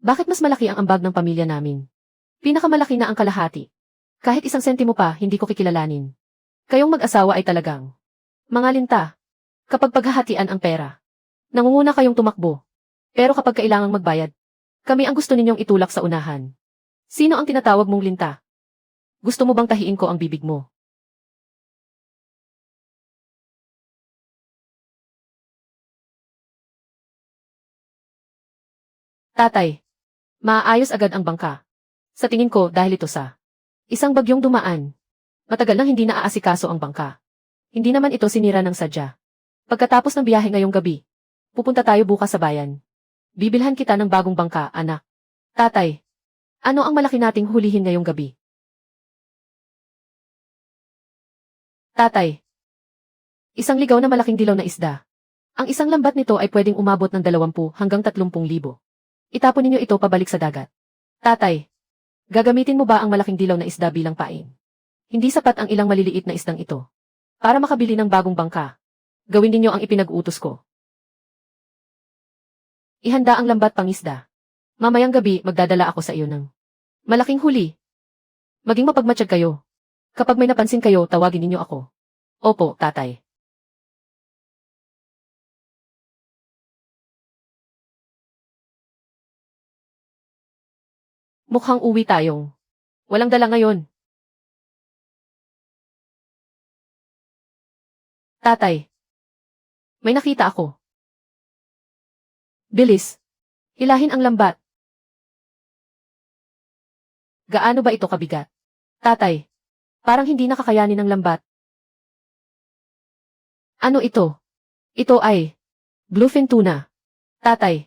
Bakit mas malaki ang ambag ng pamilya namin? Pinakamalaki na ang kalahati. Kahit 1 sentimo pa, hindi ko kikilalanin. Kayong mag-asawa ay talagang mga linta. Kapag paghahatian ang pera, nangunguna kayong tumakbo. Pero kapag kailangang magbayad, kami ang gusto ninyong itulak sa unahan. Sino ang tinatawag mong linta? Gusto mo bang tahiin ko ang bibig mo? Tatay, maayos agad ang bangka. Sa tingin ko dahil ito sa isang bagyong dumaan. Matagal nang hindi naaasikaso ang bangka. Hindi naman ito sinira ng sadya. Pagkatapos ng biyahe ngayong gabi, pupunta tayo bukas sa bayan. Bibilhan kita ng bagong bangka, anak. Tatay, ano ang malaki nating hulihin ngayong gabi? Tatay. Isang ligaw na malaking dilaw na isda. Ang isang lambat nito ay pwedeng umabot ng 20 hanggang 30,000. Itapon ninyo ito pabalik sa dagat. Tatay. Gagamitin mo ba ang malaking dilaw na isda bilang pain? Hindi sapat ang ilang maliliit na isdang ito. Para makabili ng bagong bangka. Gawin ninyo ang ipinag-utos ko. Ihanda ang lambat pangisda. Mamayang gabi magdadala ako sa iyo ng malaking huli. Maging mapagmatsyag kayo. Kapag may napansin kayo, tawagin ninyo ako. Opo, tatay. Mukhang uwi tayong walang dala ngayon. Tatay. May nakita ako. Bilis. Hilahin ang lambat. Gaano ba ito kabigat? Tatay. Parang hindi nakakayanin ng lambat. Ano ito? Ito ay bluefin tuna. Tatay.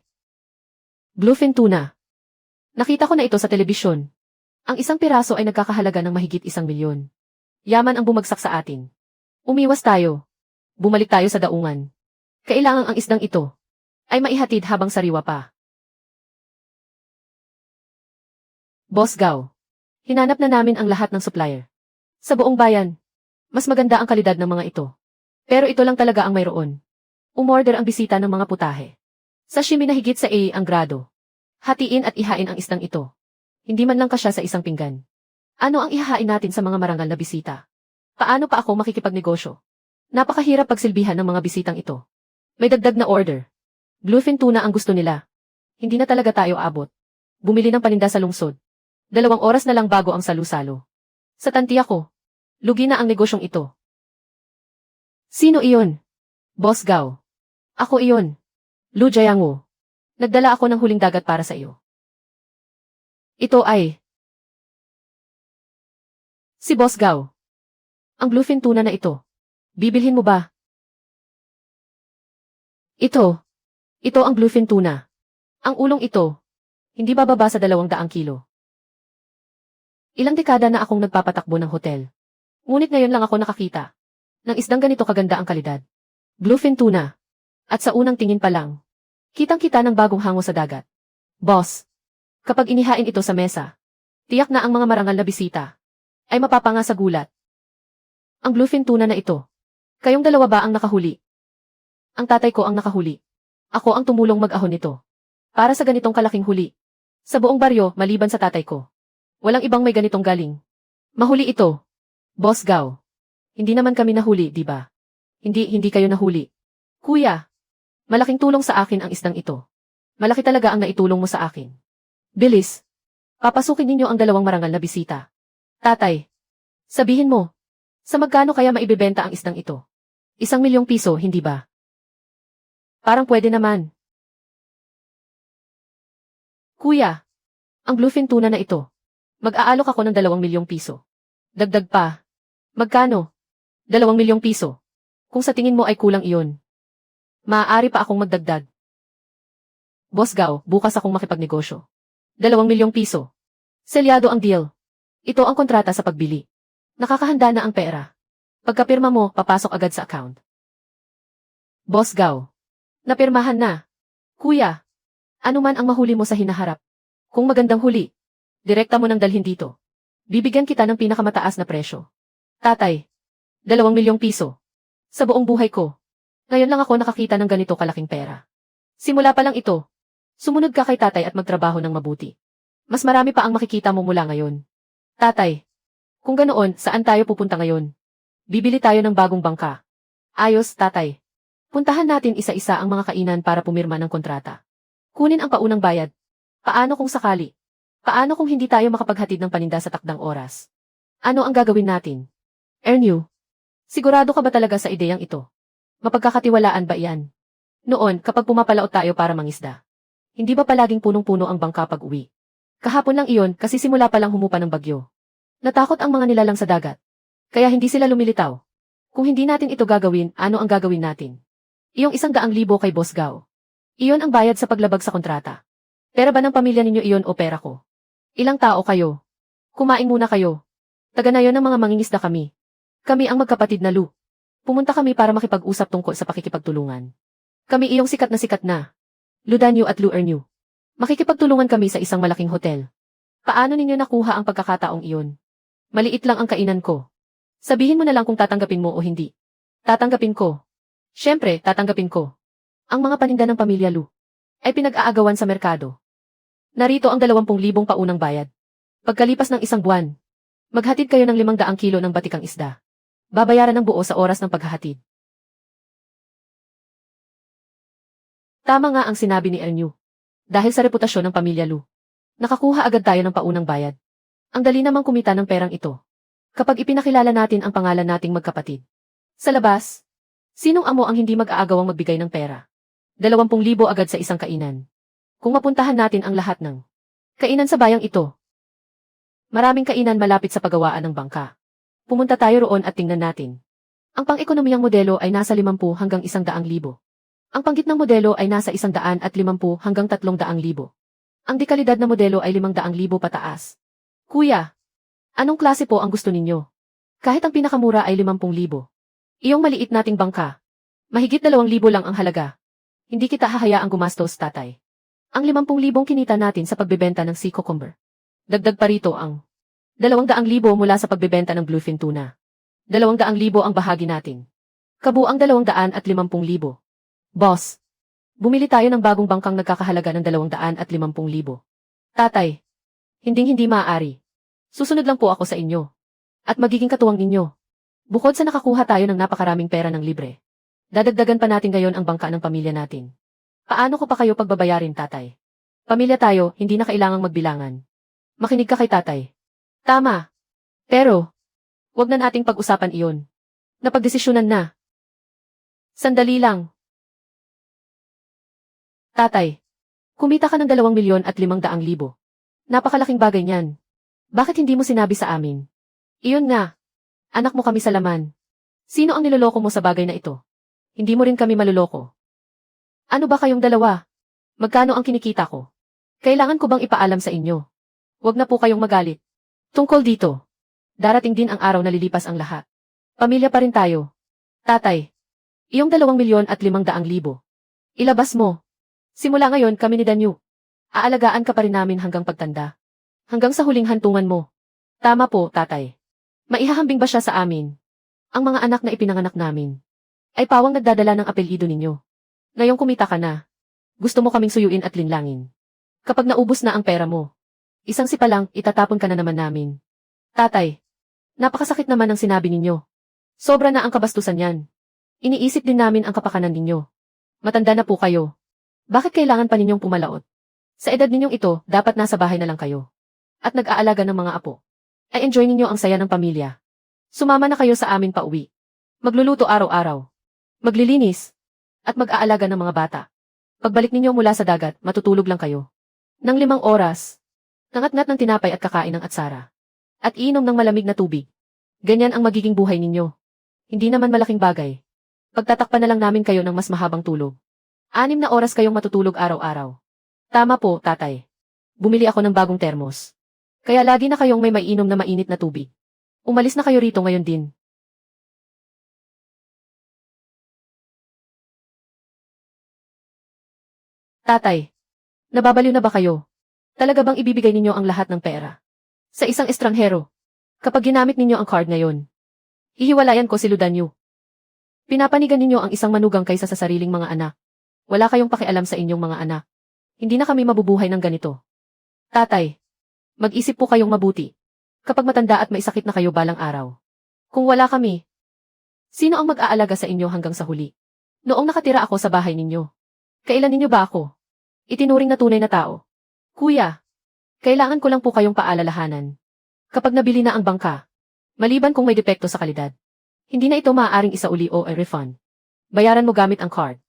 Bluefin tuna. Nakita ko na ito sa telebisyon. Ang isang piraso ay nagkakahalaga ng mahigit 1 milyon. Yaman ang bumagsak sa atin. Umiwas tayo. Bumalik tayo sa daungan. Kailangang ang isdang ito ay maihatid habang sariwa pa. Boss Gao. Hinanap na namin ang lahat ng supplier. Sa buong bayan, mas maganda ang kalidad ng mga ito. Pero ito lang talaga ang mayroon. Umorder ang bisita ng mga putahe. Sashimi na higit sa ang grado. Hatiin at ihain ang isdang ito. Hindi man lang kasya sa isang pinggan. Ano ang ihahain natin sa mga marangal na bisita? Paano pa ako makikipagnegosyo? Napakahirap pagsilbihan ng mga bisitang ito. May dagdag na order. Bluefin tuna ang gusto nila. Hindi na talaga tayo abot. Bumili ng paninda sa lungsod. 2 oras na lang bago ang salu-salo. Sa tantiya ko, lugi na ang negosyong ito. Sino iyon? Boss Gao. Ako iyon. Lu Jiangwu. Nagdala ako ng huling dagat para sa iyo. Ito ay si Boss Gao. Ang bluefin tuna na ito. Bibilhin mo ba? Ito ang bluefin tuna. Ang ulong ito, hindi bababa sa 200 kilo. Ilang dekada na akong nagpapatakbo ng hotel. Ngunit ngayon lang ako nakakita ng isdang ganito kaganda ang kalidad. Bluefin tuna. At sa unang tingin pa lang, kitang-kita ng bagong hango sa dagat. Boss, kapag inihain ito sa mesa, tiyak na ang mga marangal na bisita ay mapapanga sa gulat. Ang bluefin tuna na ito. Kayong dalawa ba ang nakahuli? Ang tatay ko ang nakahuli. Ako ang tumulong mag-ahon nito. Para sa ganitong kalaking huli. Sa buong baryo, maliban sa tatay ko. Walang ibang may ganitong galing. Mahuli ito. Boss Gao. Hindi naman kami nahuli, di ba? Hindi kayo nahuli. Kuya, malaking tulong sa akin ang isdang ito. Malaki talaga ang naitulong mo sa akin. Bilis. Papasukin ninyo ang 2 marangal na bisita. Tatay. Sabihin mo. Sa magkano kaya maibebenta ang isdang ito? 1 milyong piso, hindi ba? Parang pwede naman. Kuya. Ang bluefin tuna na ito. Mag-aalok ako ng 2 milyong piso. Dagdag pa. Magkano? 2 milyong piso. Kung sa tingin mo ay kulang iyon. Maaari pa akong magdagdag. Boss Gao, bukas akong makipagnegosyo. 2 milyong piso. Selyado ang deal. Ito ang kontrata sa pagbili. Nakakahanda na ang pera. Pagkapirma mo, papasok agad sa account. Boss Gao. Napirmahan na. Kuya. Ano man ang mahuli mo sa hinaharap. Kung magandang huli, direkta mo nang dalhin dito. Bibigyan kita ng pinakamataas na presyo. Tatay. 2 milyong piso. Sa buong buhay ko. Ngayon lang ako nakakita ng ganito kalaking pera. Simula pa lang ito. Sumunod ka kay tatay at magtrabaho ng mabuti. Mas marami pa ang makikita mo mula ngayon. Tatay. Kung ganoon, saan tayo pupunta ngayon? Bibili tayo ng bagong bangka. Ayos, tatay. Puntahan natin isa-isa ang mga kainan para pumirma ng kontrata. Kunin ang paunang bayad. Paano kung sakali? Paano kung hindi tayo makapaghatid ng paninda sa takdang oras? Ano ang gagawin natin? Ernyu, sigurado ka ba talaga sa ideyang ito? Mapagkakatiwalaan ba iyan? Noon, kapag pumapalaot tayo para mangisda, hindi ba palaging punong-puno ang bangka pag-uwi? Kahapon lang iyon kasi simula pa lang humupa ng bagyo. Natakot ang mga nilalang sa dagat. Kaya hindi sila lumilitaw. Kung hindi natin ito gagawin, ano ang gagawin natin? Iyong 100,000 kay Boss Gao. Iyon ang bayad sa paglabag sa kontrata. Pera ba ng pamilya ninyo iyon o pera ko? Ilang tao kayo? Kumain muna kayo. Taga na yon ng mga mangingisda kami. Kami ang magkapatid na Lu. Pumunta kami para makipag-usap tungkol sa pakikipagtulungan. Kami iyong sikat na Lu Danyu at Lu Ernyu. Makikipagtulungan kami sa isang malaking hotel. Paano ninyo nakuha ang pagkakataong iyon? Maliit lang ang kainan ko. Sabihin mo na lang kung tatanggapin mo o hindi. Tatanggapin ko. Siyempre, tatanggapin ko. Ang mga paninda ng pamilya Lu ay pinag-aagawan sa merkado. Narito ang 20,000 paunang bayad. Pagkalipas ng isang buwan, maghatid kayo ng 500 kilo ng batikang isda. Babayaran ng buo sa oras ng paghahatid. Tama nga ang sinabi ni Ernyu. Dahil sa reputasyon ng pamilya Lu, nakakuha agad tayo ng paunang bayad. Ang dali namang kumita ng perang ito. Kapag ipinakilala natin ang pangalan nating magkapatid. Sa labas, sinong amo ang hindi mag-aagawang magbigay ng pera? 20,000 agad sa isang kainan. Kung mapuntahan natin ang lahat ng kainan sa bayang ito. Maraming kainan malapit sa paggawaan ng bangka. Pumunta tayo roon at tingnan natin. Ang pang-ekonomiyang modelo ay nasa 50 hanggang 100,000. Ang panggitnang modelo ay nasa 150 hanggang 300,000. Ang dekalidad na modelo ay 500,000 pataas. Kuya, anong klase po ang gusto ninyo? Kahit ang pinakamura ay 50,000. Iyong maliit nating bangka. Mahigit 2,000 lang ang halaga. Hindi kita hahayaang gumastos, tatay. Ang 50,000 kinita natin sa pagbebenta ng sea cucumber. Dagdag pa rito ang 200,000 mula sa pagbebenta ng bluefin tuna. 200,000 ang bahagi natin. Kabuang 250,000. Boss, bumili tayo ng bagong bangkang nagkakahalaga ng 250,000. Tatay, hindi maaari. Susunod lang po ako sa inyo. At magiging katuwang ninyo. Bukod sa nakakuha tayo ng napakaraming pera ng libre. Dadagdagan pa natin ngayon ang bangka ng pamilya natin. Paano ko pa kayo pagbabayarin, tatay? Pamilya tayo, hindi na kailangang magbilangan. Makinig ka kay tatay. Tama. Pero, wag na nating pag-usapan iyon. Napagdesisyonan na. Sandali lang. Tatay, kumita ka ng 2,500,000. Napakalaking bagay niyan. Bakit hindi mo sinabi sa amin? Iyon nga. Anak mo kami sa laman. Sino ang niloloko mo sa bagay na ito? Hindi mo rin kami maluloko. Ano ba kayong dalawa? Magkano ang kinikita ko? Kailangan ko bang ipaalam sa inyo? Huwag na po kayong magalit. Tungkol dito, darating din ang araw na lilipas ang lahat. Pamilya pa rin tayo. Tatay, iyong 2,500,000. Ilabas mo. Simula ngayon kami ni Danyu. Aalagaan ka pa rin namin hanggang pagtanda. Hanggang sa huling hantungan mo. Tama po, tatay. Maihahambing ba siya sa amin? Ang mga anak na ipinanganak namin ay pawang nagdadala ng apelyido ninyo. Ngayong kumita ka na, gusto mo kaming suyuin at linlangin. Kapag naubos na ang pera mo, isang sipa lang, itatapon ka na naman namin. Tatay, napakasakit naman ang sinabi ninyo. Sobra na ang kabastusan yan. Iniisip din namin ang kapakanan ninyo. Matanda na po kayo. Bakit kailangan pa ninyong pumalaot? Sa edad ninyong ito, dapat nasa bahay na lang kayo. At nag-aalaga ng mga apo. Ay enjoy ninyo ang saya ng pamilya. Sumama na kayo sa amin pa uwi. Magluluto araw-araw. Maglilinis. At mag-aalaga ng mga bata. Pagbalik ninyo mula sa dagat, matutulog lang kayo. Nang 5 oras. Nangat-ngat ng tinapay at kakain ng atsara. At iinom ng malamig na tubig. Ganyan ang magiging buhay ninyo. Hindi naman malaking bagay. Pagtatakpan na lang namin kayo ng mas mahabang tulog. 6 na oras kayong matutulog araw-araw. Tama po, tatay. Bumili ako ng bagong termos. Kaya lagi na kayong may maiinom na mainit na tubig. Umalis na kayo rito ngayon din. Tatay, nababaliw na ba kayo? Talaga bang ibibigay ninyo ang lahat ng pera sa isang estranghero? Kapag ginamit ninyo ang card ngayon, hihiwalayan ko si Lu Danyu. Pinapanigan ninyo ang isang manugang kaysa sa sariling mga anak. Wala kayong pakialam sa inyong mga anak. Hindi na kami mabubuhay ng ganito. Tatay, mag-isip po kayong mabuti. Kapag matanda at may sakit na kayo balang araw. Kung wala kami, sino ang mag-aalaga sa inyo hanggang sa huli? Noong nakatira ako sa bahay ninyo, kailan ninyo ba ako itinuring na tunay na tao? Kuya, kailangan ko lang po kayong paalalahanan. Kapag nabili na ang bangka, maliban kung may depekto sa kalidad, hindi na ito maaaring isauli o refund. Bayaran mo gamit ang card.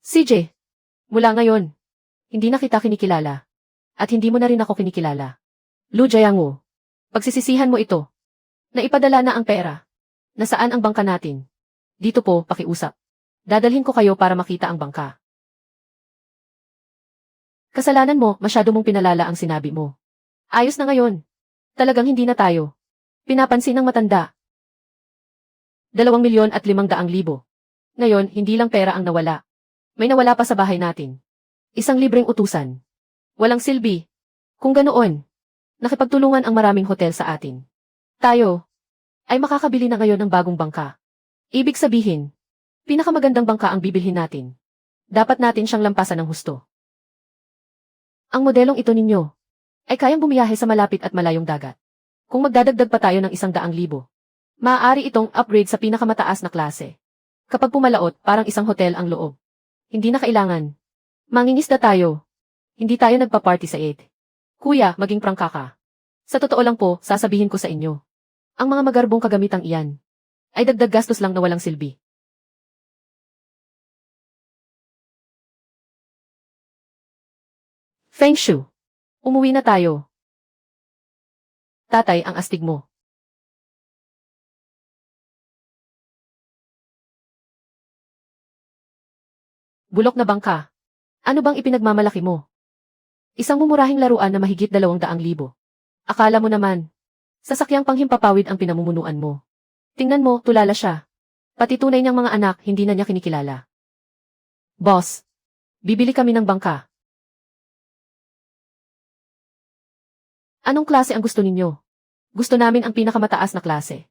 CJ, mula ngayon, hindi na kita kinikilala. At hindi mo na rin ako kinikilala. Lu Jiangwu, pagsisisihan mo ito. Naipadala na ang pera. Nasaan ang bangka natin? Dito po, pakiusap. Dadalhin ko kayo para makita ang bangka. Kasalanan mo, masyado mong pinalala ang sinabi mo. Ayos na ngayon. Talagang hindi na tayo. Pinapansin ng matanda. 2,500,000. Ngayon, hindi lang pera ang nawala. May nawala pa sa bahay natin. Isang libreng utusan. Walang silbi. Kung ganoon, nakipagtulungan ang maraming hotel sa atin. Tayo ay makakabili na ngayon ng bagong bangka. Ibig sabihin, pinakamagandang bangka ang bibilhin natin. Dapat natin siyang lampasan ng husto. Ang modelong ito ninyo ay kayang bumiyahe sa malapit at malayong dagat. Kung magdadagdag pa tayo ng 100,000, maaari itong upgrade sa pinakamataas na klase. Kapag pumalaot, parang isang hotel ang loob. Hindi na kailangan. Mangingisda tayo. Hindi tayo nagpa-party sa Eid. Kuya, maging prangka ka. Sa totoo lang po, sasabihin ko sa inyo. Ang mga magarbong kagamitang iyan ay dagdag gastos lang na walang silbi. Feng Shui. Umuwi na tayo. Tatay, ang astig mo. Bulok na bangka. Ano bang ipinagmamalaki mo? Isang mumurahing laruan na mahigit 200,000. Akala mo naman, sasakyang panghimpapawid ang pinamumunuan mo. Tingnan mo, tulala siya. Pati tunay niyang mga anak, hindi na niya kinikilala. Boss, bibili kami ng bangka. Anong klase ang gusto ninyo? Gusto namin ang pinakamataas na klase.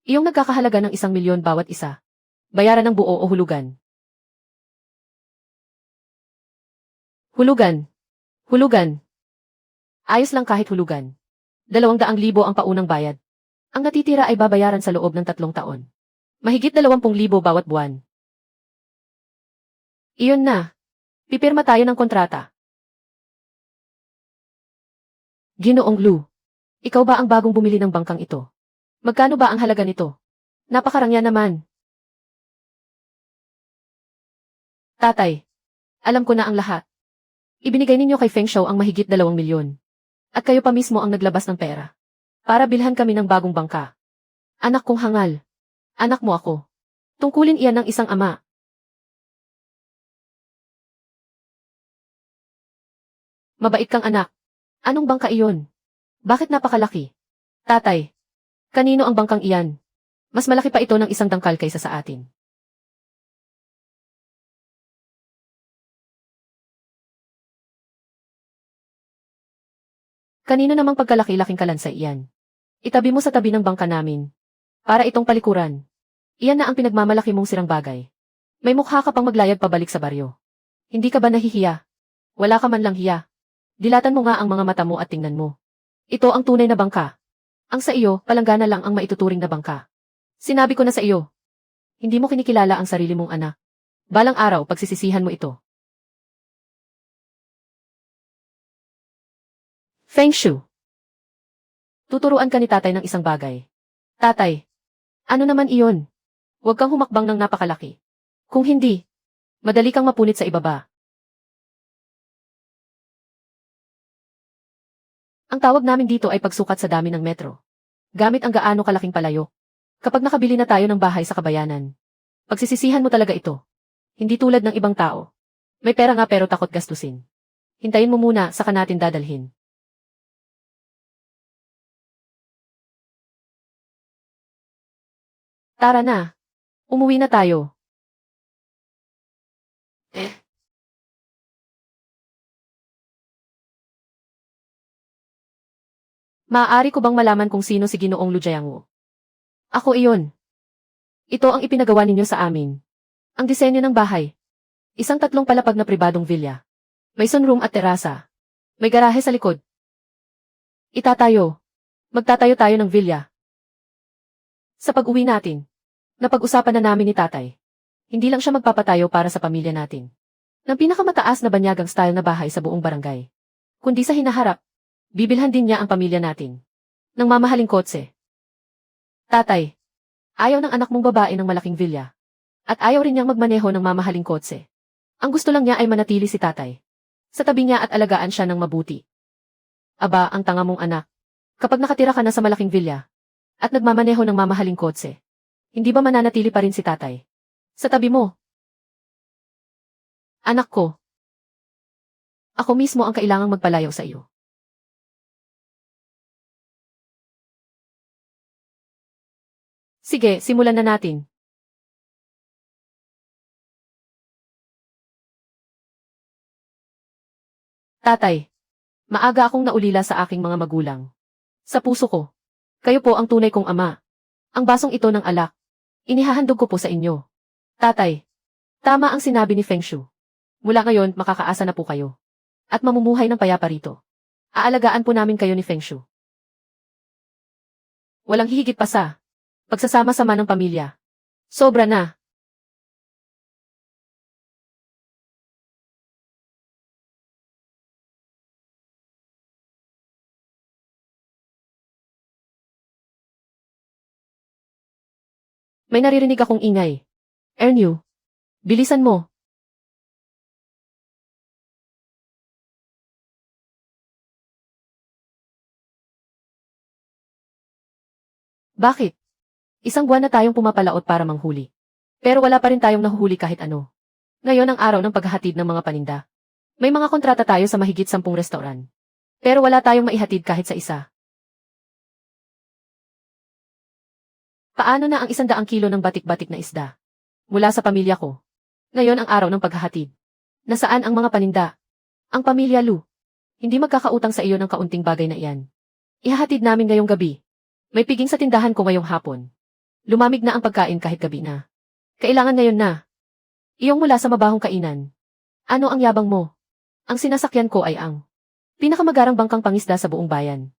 Iyong nagkakahalaga ng 1,000,000 bawat isa. Bayaran ng buo o hulugan. Hulugan. Hulugan. Ayos lang kahit hulugan. 200,000 ang paunang bayad. Ang natitira ay babayaran sa loob ng 3 taon. Mahigit 20,000 bawat buwan. Iyon na. Pipirma tayo ng kontrata. Ginoong Lu. Ikaw ba ang bagong bumili ng bangkang ito? Magkano ba ang halaga nito? Napakarangya naman. Tatay. Alam ko na ang lahat. Ibinigay ninyo kay Feng Shui ang mahigit 2,000,000. At kayo pa mismo ang naglabas ng pera. Para bilhan kami ng bagong bangka. Anak kong hangal. Anak mo ako. Tungkulin iyan ng isang ama. Mabait kang anak. Anong bangka iyon? Bakit napakalaki? Tatay. Kanino ang bangkang iyan? Mas malaki pa ito ng isang dangkal kaysa sa atin. Kanino namang pagkalaki-laking kalansay iyan? Itabi mo sa tabi ng bangka namin. Para itong palikuran. Iyan na ang pinagmamalaki mong sirang bagay. May mukha ka pang maglayag pabalik sa baryo. Hindi ka ba nahihiya? Wala ka man lang hiya. Dilatan mo nga ang mga mata mo at tingnan mo. Ito ang tunay na bangka. Ang sa iyo, palanggana lang ang maituturing na bangka. Sinabi ko na sa iyo. Hindi mo kinikilala ang sarili mong anak. Balang araw pagsisisihan mo ito. Feng Shui. Tuturuan ka ni tatay ng isang bagay. Tatay. Ano naman iyon? Huwag kang humakbang ng napakalaki. Kung hindi, madali kang mapunit sa ibaba. Ang tawag namin dito ay pagsukat sa dami ng metro. Gamit ang gaano kalaking palayok. Kapag nakabili na tayo ng bahay sa kabayanan, pagsisisihan mo talaga ito. Hindi tulad ng ibang tao. May pera nga pero takot gastusin. Hintayin mo muna, saka natin dadalhin. Tara na. Umuwi na tayo. Maaari ko bang malaman kung sino si Ginoong Lu Jiangwu? Ako iyon. Ito ang ipinagawa ninyo sa amin. Ang disenyo ng bahay. Isang 3 palapag na pribadong villa. May sunroom at terasa. May garahe sa likod. Itatayo. Magtatayo tayo ng villa. Sa pag-uwi natin, napag-usapan na namin ni tatay. Hindi lang siya magpapatayo para sa pamilya natin. Ng pinakamataas na banyagang style na bahay sa buong barangay. Kundi sa hinaharap, bibilhan din niya ang pamilya natin. Ng mamahaling kotse. Tatay, ayaw ng anak mong babae ng malaking villa. At ayaw rin niyang magmaneho ng mamahaling kotse. Ang gusto lang niya ay manatili si tatay. Sa tabi niya at alagaan siya ng mabuti. Aba, ang tanga mong anak. Kapag nakatira ka na sa malaking villa, at nagmamaneho ng mamahaling kotse, hindi ba mananatili pa rin si tatay? Sa tabi mo. Anak ko. Ako mismo ang kailangang magpalayaw sa iyo. Sige, simulan na natin. Tatay, maaga akong naulila sa aking mga magulang. Sa puso ko, kayo po ang tunay kong ama. Ang basong ito ng alak, inihahandog ko po sa inyo. Tatay, tama ang sinabi ni Feng Shu. Mula ngayon, makakaasa na po kayo. At mamumuhay ng payapa rito. Aalagaan po namin kayo ni Feng Shu. Walang hihigit pa sa pagsasama-sama ng pamilya. Sobra na. May naririnig akong ingay. Ernyu, bilisan mo. Bakit? Isang buwan na tayong pumapalaot para manghuli. Pero wala pa rin tayong nahuhuli kahit ano. Ngayon ang araw ng paghahatid ng mga paninda. May mga kontrata tayo sa mahigit 10 restaurant. Pero wala tayong maihatid kahit sa isa. Paano na ang 100 kilo ng batik-batik na isda? Mula sa pamilya ko. Ngayon ang araw ng paghahatid. Nasaan ang mga paninda? Ang pamilya Lu. Hindi magkakautang sa iyo ng kaunting bagay na iyan. Ihahatid namin ngayong gabi. May piging sa tindahan ko ngayong hapon. Lumamig na ang pagkain kahit gabi na. Kailangan ngayon na. Iyong mula sa mabahong kainan. Ano ang yabang mo? Ang sinasakyan ko ay ang pinakamagarang bangkang pangisda sa buong bayan.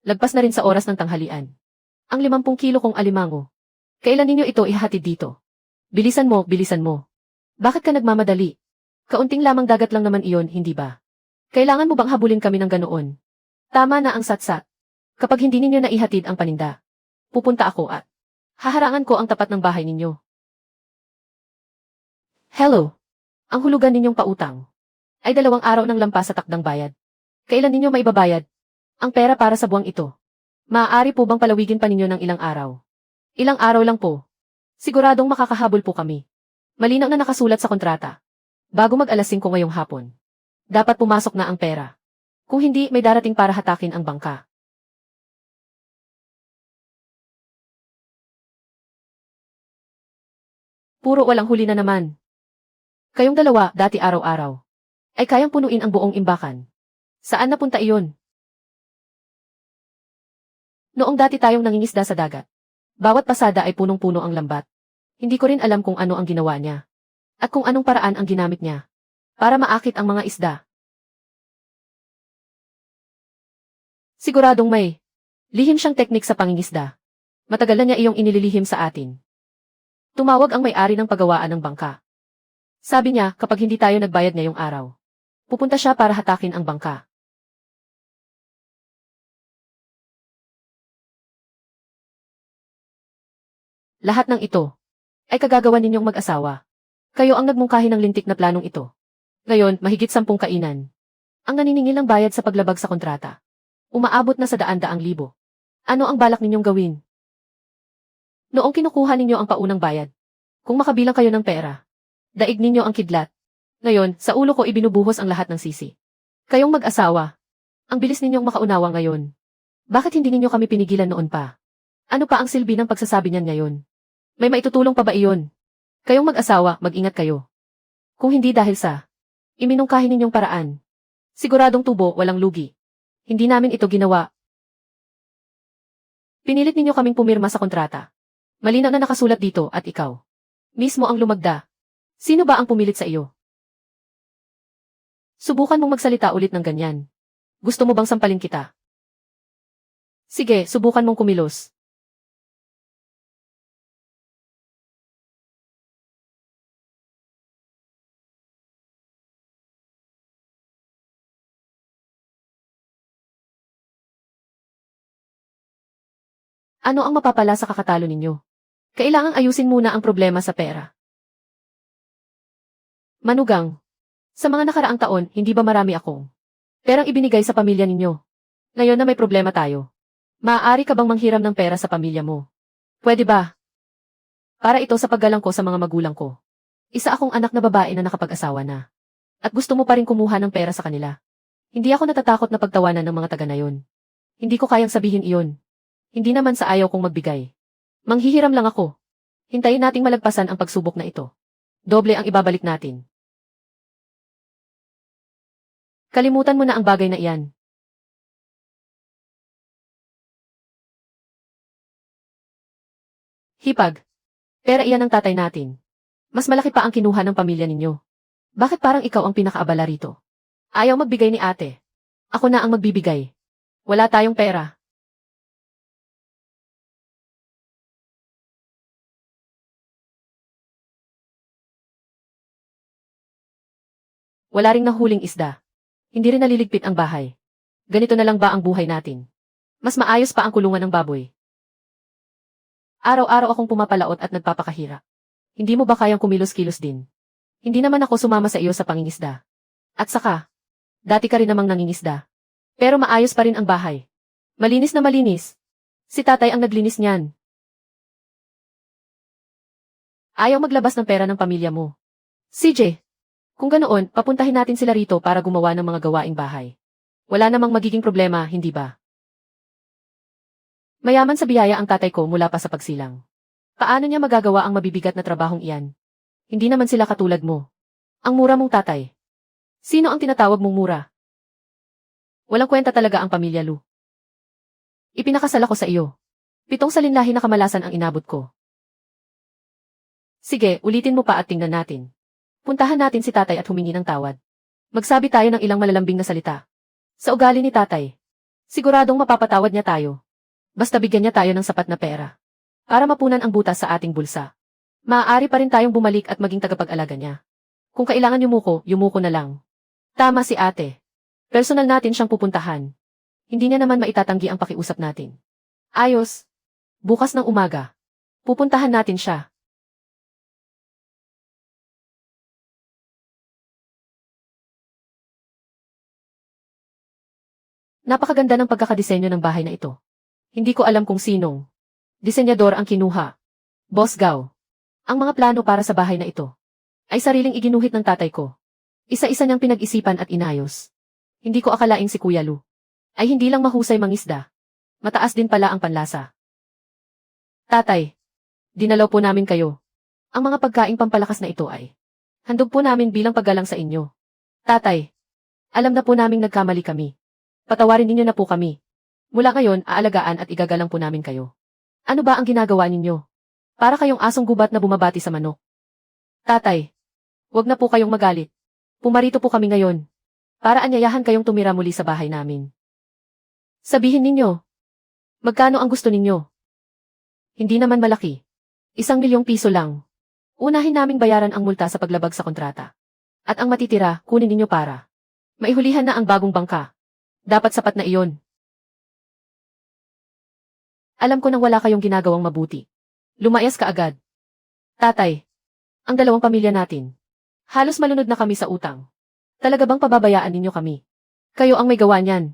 Lagpas na rin sa oras ng tanghalian. Ang 50 kilo kong alimango. Kailan ninyo ito ihahatid dito? Bilisan mo, bilisan mo. Bakit ka nagmamadali? Kaunting lamang dagat lang naman iyon, hindi ba? Kailangan mo bang habulin kami ng ganoon? Tama na ang satsat. Kapag hindi ninyo naihatid ang paninda, pupunta ako at haharangan ko ang tapat ng bahay ninyo. Hello. Ang hulugan ninyong pautang ay 2 araw ng lampas sa takdang bayad. Kailan ninyo maibabayad ang pera para sa buwang ito? Maaari po bang palawigin pa ninyo ng ilang araw? Ilang araw lang po. Siguradong makakahabol po kami. Malinaw na nakasulat sa kontrata. Bago mag-alas 5 ngayong hapon, dapat pumasok na ang pera. Kung hindi, may darating para hatakin ang bangka. Puro walang huli na naman. Kayong dalawa, dati araw-araw, ay kayang punuin ang buong imbakan. Saan napunta iyon? Noong dati tayong nangingisda sa dagat, bawat pasada ay punong-puno ang lambat. Hindi ko rin alam kung ano ang ginawa niya. At kung anong paraan ang ginamit niya para maakit ang mga isda. Siguradong may lihim siyang teknik sa pangingisda. Matagal na niya iyong inililihim sa atin. Tumawag ang may-ari ng paggawaan ng bangka. Sabi niya, kapag hindi tayo nagbayad ngayong araw, pupunta siya para hatakin ang bangka. Lahat ng ito ay kagagawa ninyong mag-asawa. Kayo ang nagmungkahi ng lintik na planong ito. Ngayon, mahigit 10 kainan ang naniningil ng bayad sa paglabag sa kontrata. Umaabot na sa daan-daang libo. Ano ang balak ninyong gawin? Noong kinukuha ninyo ang paunang bayad, kung makabilang kayo ng pera, daig ninyo ang kidlat. Ngayon, sa ulo ko ibinubuhos ang lahat ng sisi. Kayong mag-asawa, ang bilis ninyong makaunawa ngayon. Bakit hindi ninyo kami pinigilan noon pa? Ano pa ang silbi ng pagsasabi niyan ngayon? May maitutulong pa ba iyon? Kayong mag-asawa, mag-ingat kayo. Kung hindi dahil sa iminungkahi ninyong paraan, siguradong tubo, walang lugi. Hindi namin ito ginawa. Pinilit ninyo kaming pumirma sa kontrata. Malinaw na nakasulat dito at ikaw mismo ang lumagda. Sino ba ang pumilit sa iyo? Subukan mong magsalita ulit ng ganyan. Gusto mo bang sampalin kita? Sige, subukan mong kumilos. Ano ang mapapala sa kakatalo ninyo? Kailangang ayusin muna ang problema sa pera. Manugang, sa mga nakaraang taon, hindi ba marami akong perang ibinigay sa pamilya ninyo? Ngayon na may problema tayo, maaari ka bang manghiram ng pera sa pamilya mo? Pwede ba? Para ito sa paggalang ko sa mga magulang ko. Isa akong anak na babae na nakapag-asawa na. At gusto mo pa rin kumuha ng pera sa kanila. Hindi ako natatakot na pagtawanan ng mga taga na yon. Hindi ko kayang sabihin iyon. Hindi naman sa ayaw kong magbigay. Manghihiram lang ako. Hintayin nating malagpasan ang pagsubok na ito. Doble ang ibabalik natin. Kalimutan mo na ang bagay na iyan. Hipag. Pera iyan ng tatay natin. Mas malaki pa ang kinuha ng pamilya ninyo. Bakit parang ikaw ang pinakaabala rito? Ayaw magbigay ni ate. Ako na ang magbibigay. Wala tayong pera. Wala ring nahuling isda. Hindi rin naliligpit ang bahay. Ganito na lang ba ang buhay natin? Mas maayos pa ang kulungan ng baboy. Araw-araw akong pumapalaot at nagpapakahira. Hindi mo ba kayang kumilos-kilos din? Hindi naman ako sumama sa iyo sa pangingisda. At saka, dati ka rin namang nangingisda. Pero maayos pa rin ang bahay. Malinis na malinis. Si tatay ang naglinis niyan. Ayaw maglabas ng pera ng pamilya mo. CJ, kung ganoon, papuntahin natin sila rito para gumawa ng mga gawaing bahay. Wala namang magiging problema, hindi ba? Mayaman sa biyaya ang tatay ko mula pa sa pagsilang. Paano niya magagawa ang mabibigat na trabahong iyan? Hindi naman sila katulad mo. Ang mura mong tatay. Sino ang tinatawag mong mura? Walang kwenta talaga ang pamilya Lu. Ipinakasal ako sa iyo. 7 salinlahi na kamalasan ang inabot ko. Sige, ulitin mo pa at tingnan natin. Puntahan natin si tatay at humingi ng tawad. Magsabi tayo ng ilang malalambing na salita. Sa ugali ni tatay. Siguradong mapapatawad niya tayo. Basta bigyan niya tayo ng sapat na pera. Para mapunan ang butas sa ating bulsa. Maaari pa rin tayong bumalik at maging tagapag-alaga niya. Kung kailangan yumuko na lang. Tama si ate. Personal natin siyang pupuntahan. Hindi niya naman maitatanggi ang pakiusap natin. Ayos. Bukas ng umaga. Pupuntahan natin siya. Napakaganda ng pagkakadisenyo ng bahay na ito. Hindi ko alam kung sinong disenyador ang kinuha. Boss Gao. Ang mga plano para sa bahay na ito ay sariling iginuhit ng tatay ko. Isa-isa niyang pinag-isipan at inayos. Hindi ko akalaing si Kuya Lu ay hindi lang mahusay mangisda. Mataas din pala ang panlasa. Tatay, dinalaw po namin kayo. Ang mga pagkaing pampalakas na ito ay handog po namin bilang paggalang sa inyo. Tatay, alam na po naming nagkamali kami. Patawarin ninyo na po kami. Mula ngayon, aalagaan at igagalang po namin kayo. Ano ba ang ginagawa ninyo? Para kayong asong gubat na bumabati sa manok. Tatay, wag na po kayong magalit. Pumarito po kami ngayon. Para anyayahan kayong tumira muli sa bahay namin. Sabihin ninyo, magkano ang gusto ninyo? Hindi naman malaki. 1 milyong piso lang. Unahin naming bayaran ang multa sa paglabag sa kontrata. At ang matitira, kunin ninyo para maihulihan na ang bagong bangka. Dapat sapat na iyon. Alam ko nang wala kayong ginagawang mabuti. Lumayas ka agad. Tatay, ang 2 pamilya natin. Halos malunod na kami sa utang. Talaga bang pababayaan ninyo kami? Kayo ang may gawa niyan.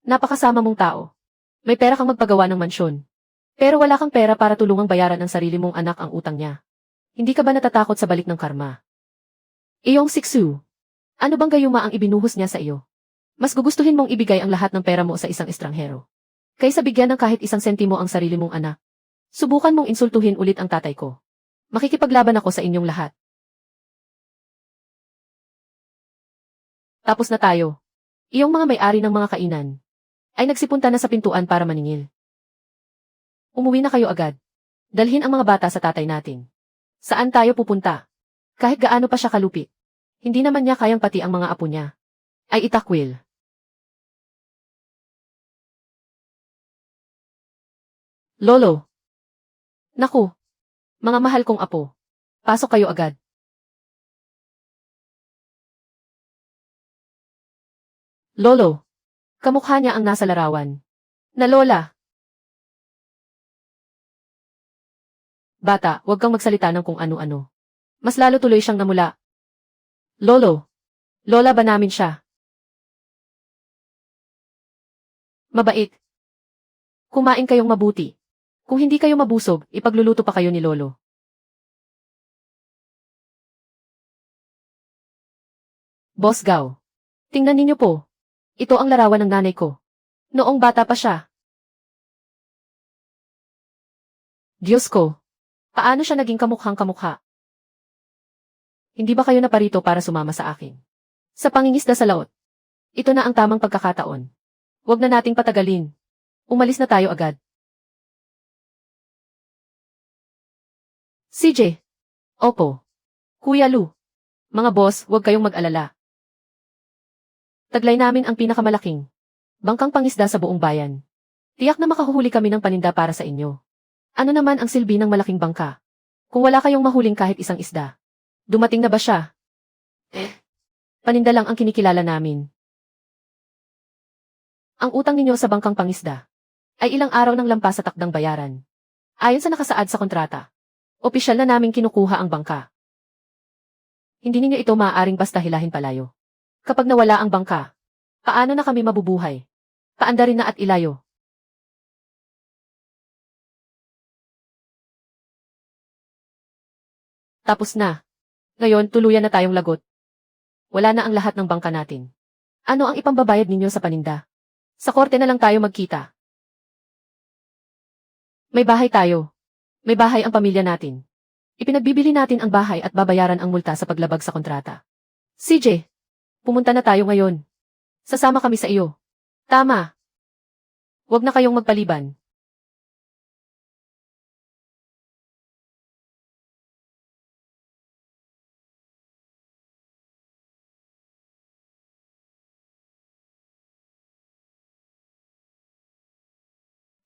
Napakasama mong tao. May pera kang magpagawa ng mansyon. Pero wala kang pera para tulungang bayaran ang sarili mong anak ang utang niya. Hindi ka ba natatakot sa balik ng karma? Iyong Siksu. Ano bang gayuma ang ibinuhos niya sa iyo? Mas gugustuhin mong ibigay ang lahat ng pera mo sa isang estranghero kaysa bigyan ng kahit 1 sentimo ang sarili mong anak. Subukan mong insultuhin ulit ang tatay ko. Makikipaglaban ako sa inyong lahat. Tapos na tayo. Iyong mga may-ari ng mga kainan ay nagsipunta na sa pintuan para maningil. Umuwi na kayo agad. Dalhin ang mga bata sa tatay natin. Saan tayo pupunta? Kahit gaano pa siya kalupit. Hindi naman niya kayang pati ang mga apo niya ay itakwil. Lolo. Naku. Mga mahal kong apo. Pasok kayo agad. Lolo. Kamukha niya ang nasa larawan. Na lola. Bata, huwag kang magsalita ng kung ano-ano. Mas lalo tuloy siyang namula. Lolo. Lola ba namin siya? Mabait. Kumain kayong mabuti. Kung hindi kayo mabusog, ipagluluto pa kayo ni Lolo. Boss Gao. Tingnan ninyo po. Ito ang larawan ng nanay ko. Noong bata pa siya. Diyos ko, paano siya naging kamukhang kamukha? Hindi ba kayo naparito para sumama sa akin? Sa pangingisda sa laot. Ito na ang tamang pagkakataon. Huwag na nating patagalin. Umalis na tayo agad. CJ. Opo. Kuya Lu. Mga boss, huwag kayong mag-alala. Taglay namin ang pinakamalaking bangkang pangisda sa buong bayan. Tiyak na makahuhuli kami ng paninda para sa inyo. Ano naman ang silbi ng malaking bangka? Kung wala kayong mahuling kahit isang isda. Dumating na ba siya? Paninda lang ang kinikilala namin. Ang utang ninyo sa bangkang pangisda ay ilang araw ng lampas sa takdang bayaran. Ayon sa nakasaad sa kontrata, opisyal na naming kinukuha ang bangka. Hindi ninyo ito maaaring basta hilahin palayo. Kapag nawala ang bangka, paano na kami mabubuhay? Paandarin na at ilayo. Tapos na. Ngayon, tuluyan na tayong lagot. Wala na ang lahat ng bangka natin. Ano ang ipambabayad ninyo sa paninda? Sa korte na lang tayo magkita. May bahay tayo. May bahay ang pamilya natin. Ipinagbibili natin ang bahay at babayaran ang multa sa paglabag sa kontrata. CJ, pumunta na tayo ngayon. Sasama kami sa iyo. Tama. Huwag na kayong magpaliban.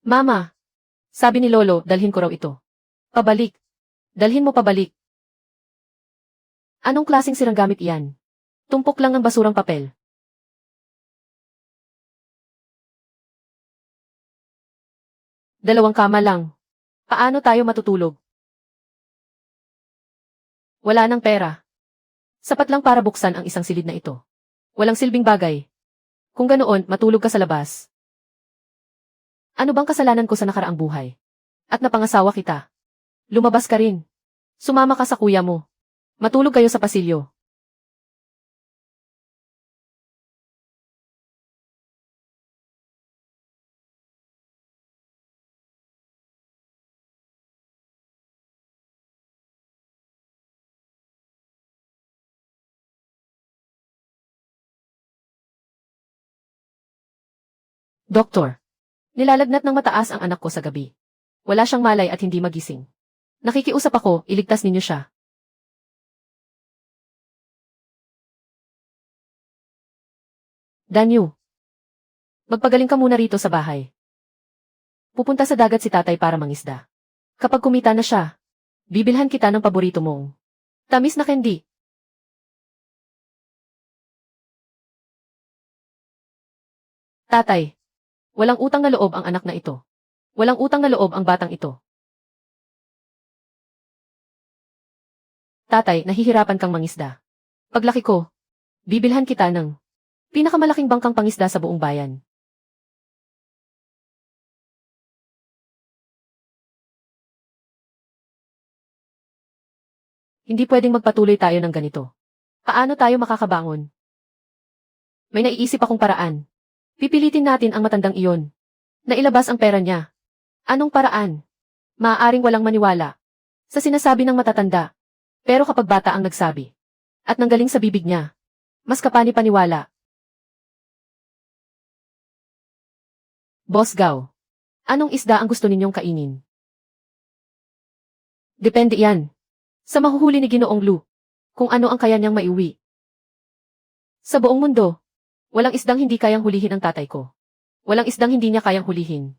Mama, sabi ni Lolo, dalhin ko raw ito. Pabalik. Dalhin mo pabalik. Anong klaseng siranggamit iyan? Tumpok lang ng basurang papel. Dalawang kama lang. Paano tayo matutulog? Wala nang pera. Sapat lang para buksan ang isang silid na ito. Walang silbing bagay. Kung ganoon, matulog ka sa labas. Ano bang kasalanan ko sa nakaraang buhay? At napangasawa kita. Lumabas ka rin. Sumama ka sa kuya mo. Matulog kayo sa pasilyo. Doktor. Nilalagnat ng mataas ang anak ko sa gabi. Wala siyang malay at hindi magising. Nakikiusap ako, iligtas ninyo siya. Danyu. Magpagaling ka muna rito sa bahay. Pupunta sa dagat si tatay para mangisda. Kapag kumita na siya, bibilhan kita ng paborito mong tamis na candy. Tatay. Walang utang na loob ang anak na ito. Walang utang na loob ang batang ito. Tatay, nahihirapan kang mangisda. Paglaki ko, bibilhan kita ng pinakamalaking bangkang pangisda sa buong bayan. Hindi pwedeng magpatuloy tayo ng ganito. Paano tayo makakabangon? May naiisip akong paraan. Pipilitin natin ang matandang iyon. Nailabas ang pera niya. Anong paraan? Maaaring walang maniwala sa sinasabi ng matatanda. Pero kapag bata ang nagsabi at nanggaling sa bibig niya, mas kapani-paniwala. Boss Gao, anong isda ang gusto ninyong kainin? Depende yan sa mahuhuli ni Ginoong Lu kung ano ang kaya niyang maiuwi. Sa buong mundo, walang isdang hindi kayang hulihin ang tatay ko. Walang isdang hindi niya kayang hulihin.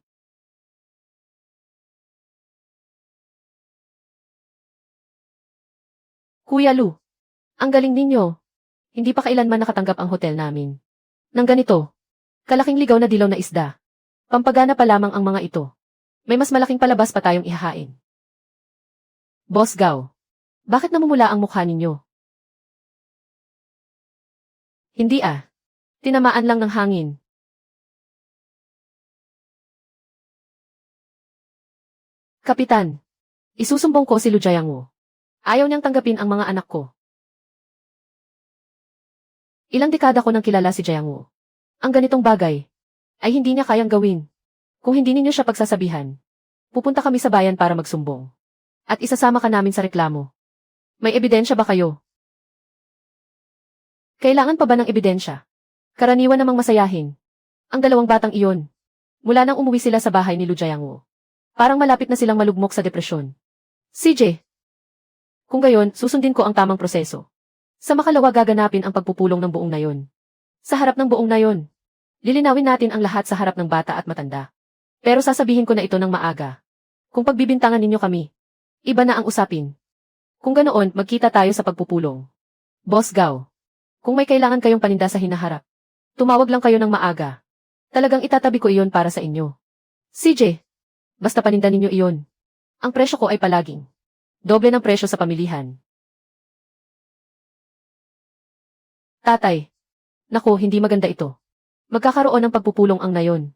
Kuya Lu, ang galing ninyo. Hindi pa kailanman nakatanggap ang hotel namin nang ganito, kalaking ligaw na dilaw na isda. Pampagana pa lamang ang mga ito. May mas malaking palabas pa tayong ihahain. Boss Gao, bakit namumula ang mukha ninyo? Hindi ah. Tinamaan lang ng hangin. Kapitan, isusumbong ko si Lu Jiangwu. Ayaw niyang tanggapin ang mga anak ko. Ilang dekada ko nang kilala si Jiangwu. Ang ganitong bagay ay hindi niya kayang gawin. Kung hindi ninyo siya pagsasabihan, Pupunta kami sa bayan para magsumbong. At isasama ka namin sa reklamo. May ebidensya ba kayo? Kailangan pa ba ng ebidensya? Karaniwan namang masayahin. Ang dalawang batang iyon. Mula nang umuwi sila sa bahay ni Lu Jiangwo. Parang malapit na silang malugmok sa depresyon. CJ. Kung gayon, susundin ko ang tamang proseso. Sa makalawa gaganapin ang pagpupulong ng buong nayon. Sa harap ng buong nayon. Lilinawin natin ang lahat sa harap ng bata at matanda. Pero sasabihin ko na ito ng maaga. Kung pagbibintangan ninyo kami, iba na ang usapin. Kung ganoon, magkita tayo sa pagpupulong. Boss Gao. Kung may kailangan kayong paninda sa hinaharap, tumawag lang kayo ng maaga. Talagang itatabi ko iyon para sa inyo. CJ. Basta paninda ninyo iyon. Ang presyo ko ay palaging doble ng presyo sa pamilihan. Tatay. Naku, hindi maganda ito. Magkakaroon ng pagpupulong ang nayon.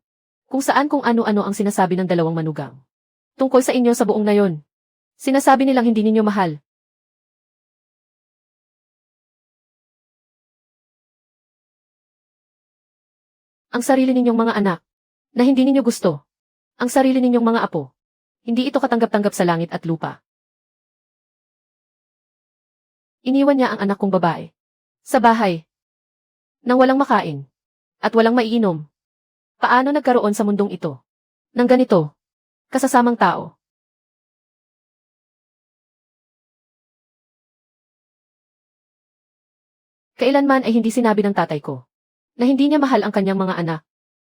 Kung ano-ano ang sinasabi ng dalawang manugang. Tungkol sa inyo sa buong nayon. Sinasabi nilang hindi ninyo mahal. Ang sarili ninyong mga anak, na hindi ninyo gusto. Ang sarili ninyong mga apo. Hindi ito katanggap-tanggap sa langit at lupa. Iniwan niya ang anak kong babae. Sa bahay. Nang walang makain. At walang maiinom. Paano nagkaroon sa mundong ito? Nang ganito. Kasasamang tao. Kailanman ay hindi sinabi ng tatay ko na hindi niya mahal ang kanyang mga anak.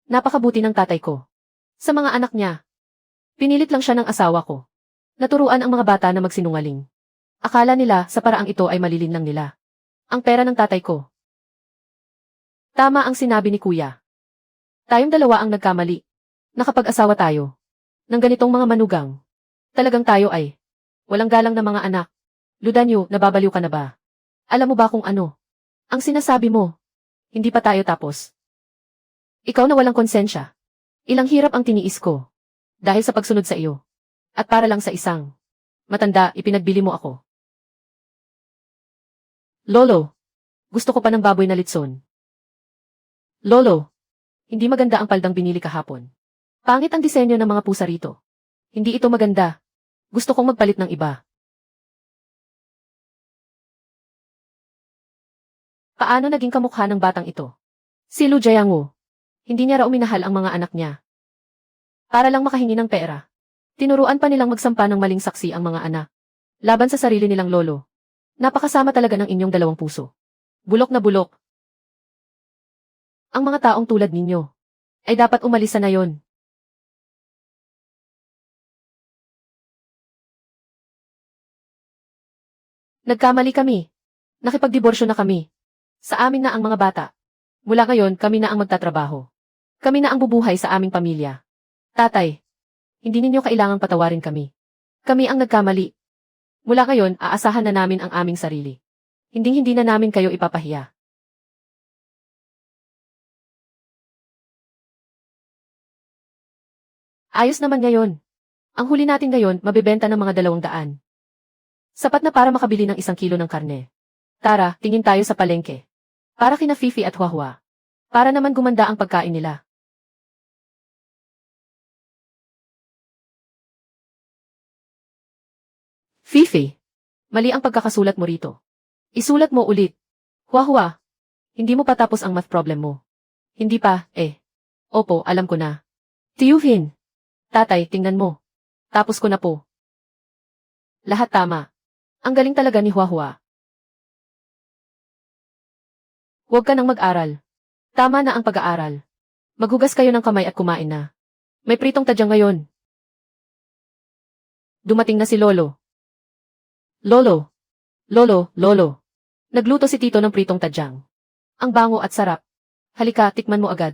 Napakabuti ng tatay ko. Sa mga anak niya. Pinilit lang siya ng asawa ko. Naturuan ang mga bata na magsinungaling. Akala nila sa paraang ito ay malilinlang nila. Ang pera ng tatay ko. Tama ang sinabi ni kuya. Tayong dalawa ang nagkamali. Nakapag-asawa tayo. Ng ganitong mga manugang. Talagang tayo ay walang galang na mga anak. Ludanyo, nababaliw ka na ba? Alam mo ba kung ano? Ang sinasabi mo. Hindi pa tayo tapos. Ikaw na walang konsensya. Ilang hirap ang tiniis ko. Dahil sa pagsunod sa iyo. At para lang sa isang matanda, ipinagbili mo ako. Lolo. Gusto ko pa ng baboy na litson. Lolo. Hindi maganda ang paldang binili kahapon. Pangit ang disenyo ng mga pusa rito. Hindi ito maganda. Gusto kong magpalit ng iba. Paano naging kamukha ng batang ito? Si Lu Jiangwo. Hindi niya raw minahal ang mga anak niya. Para lang makahingi ng pera. Tinuruan pa nilang magsampa ng maling saksi ang mga anak. Laban sa sarili nilang lolo. Napakasama talaga ng inyong dalawang puso. Bulok na bulok. Ang mga taong tulad ninyo ay dapat umalis sa nayon. Nagkamali kami. Nakipagdiborsyo na kami. Sa amin na ang mga bata. Mula ngayon, kami na ang magtatrabaho. Kami na ang bubuhay sa aming pamilya. Tatay, hindi ninyo kailangang patawarin kami. Kami ang nagkamali. Mula ngayon, aasahan na namin ang aming sarili. Hinding-hindi na namin kayo ipapahiya. Ayos naman ngayon. Ang huli natin ngayon, mabebenta ng mga 200. Sapat na para makabili ng 1 kilo ng karne. Tara, tingin tayo sa palengke. Para kina Fifi at Huahua. Para naman gumanda ang pagkain nila. Fifi. Mali ang pagkakasulat mo rito. Isulat mo ulit. Huahua. Hindi mo pa tapos ang math problem mo. Hindi pa, eh. Opo, alam ko na. Tiyuhin. Tatay, tingnan mo. Tapos ko na po. Lahat tama. Ang galing talaga ni Huahua. Huwag ka nang mag-aral. Tama na ang pag-aaral. Maghugas kayo ng kamay at kumain na. May pritong tadyang ngayon. Dumating na si Lolo. Lolo. Lolo. Nagluto si Tito ng pritong tadyang. Ang bango at sarap. Halika, tikman mo agad.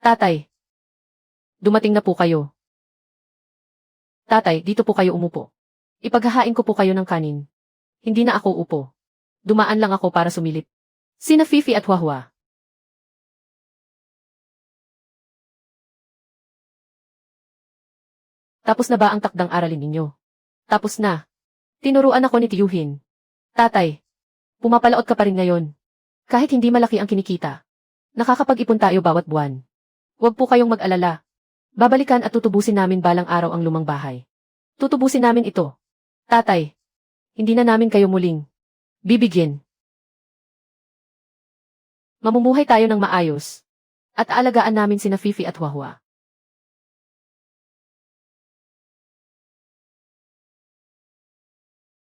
Tatay. Dumating na po kayo. Tatay, dito po kayo umupo. Ipaghahain ko po kayo ng kanin. Hindi na ako upo. Dumaan lang ako para sumilip. Sina Fifi at Huahua. Tapos na ba ang takdang aralin ninyo? Tapos na. Tinuruan ako ni Tiyuhin. Tatay. Pumapalaot ka pa rin ngayon. Kahit hindi malaki ang kinikita. Nakakapag-ipon tayo bawat buwan. Huwag po kayong mag-alala. Babalikan at tutubusin namin balang araw ang lumang bahay. Tutubusin namin ito. Tatay, hindi na namin kayo muling bibigyan. Mamumuhay tayo ng maayos. At aalagaan namin sina Fifi at Wahwa.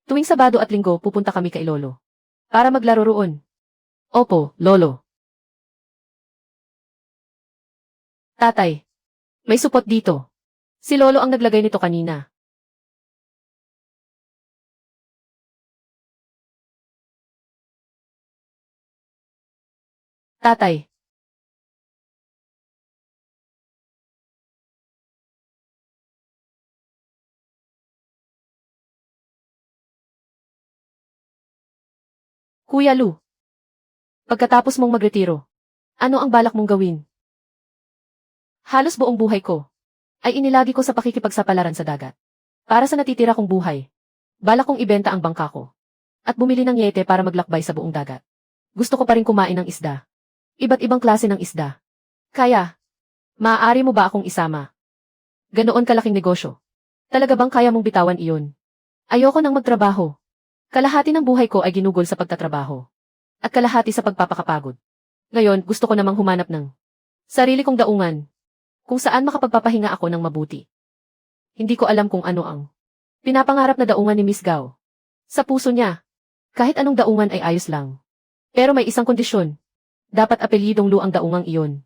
Tuwing Sabado at Linggo pupunta kami kay Lolo. Para maglaro roon. Opo, Lolo. Tatay, may supot dito. Si Lolo ang naglagay nito kanina. Tatay. Kuya Lu. Pagkatapos mong magretiro, ano ang balak mong gawin? Halos buong buhay ko ay inilagi ko sa pakikipagsapalaran sa dagat. Para sa natitira kong buhay, balak kong ibenta ang bangka ko at bumili ng yete para maglakbay sa buong dagat. Gusto ko pa rin kumain ng isda. Iba't ibang klase ng isda. Kaya, maaari mo ba akong isama? Ganoon kalaking negosyo. Talaga bang kaya mong bitawan iyon? Ayoko nang magtrabaho. Kalahati ng buhay ko ay ginugol sa pagtatrabaho. At kalahati sa pagpapakapagod. Ngayon, gusto ko namang humanap ng sarili kong daungan. Kung saan makapagpapahinga ako ng mabuti. Hindi ko alam kung ano ang pinapangarap na daungan ni Miss Gao. Sa puso niya, kahit anong daungan ay ayos lang. Pero may isang kondisyon. Dapat apelyidong Lu ang daungang iyon.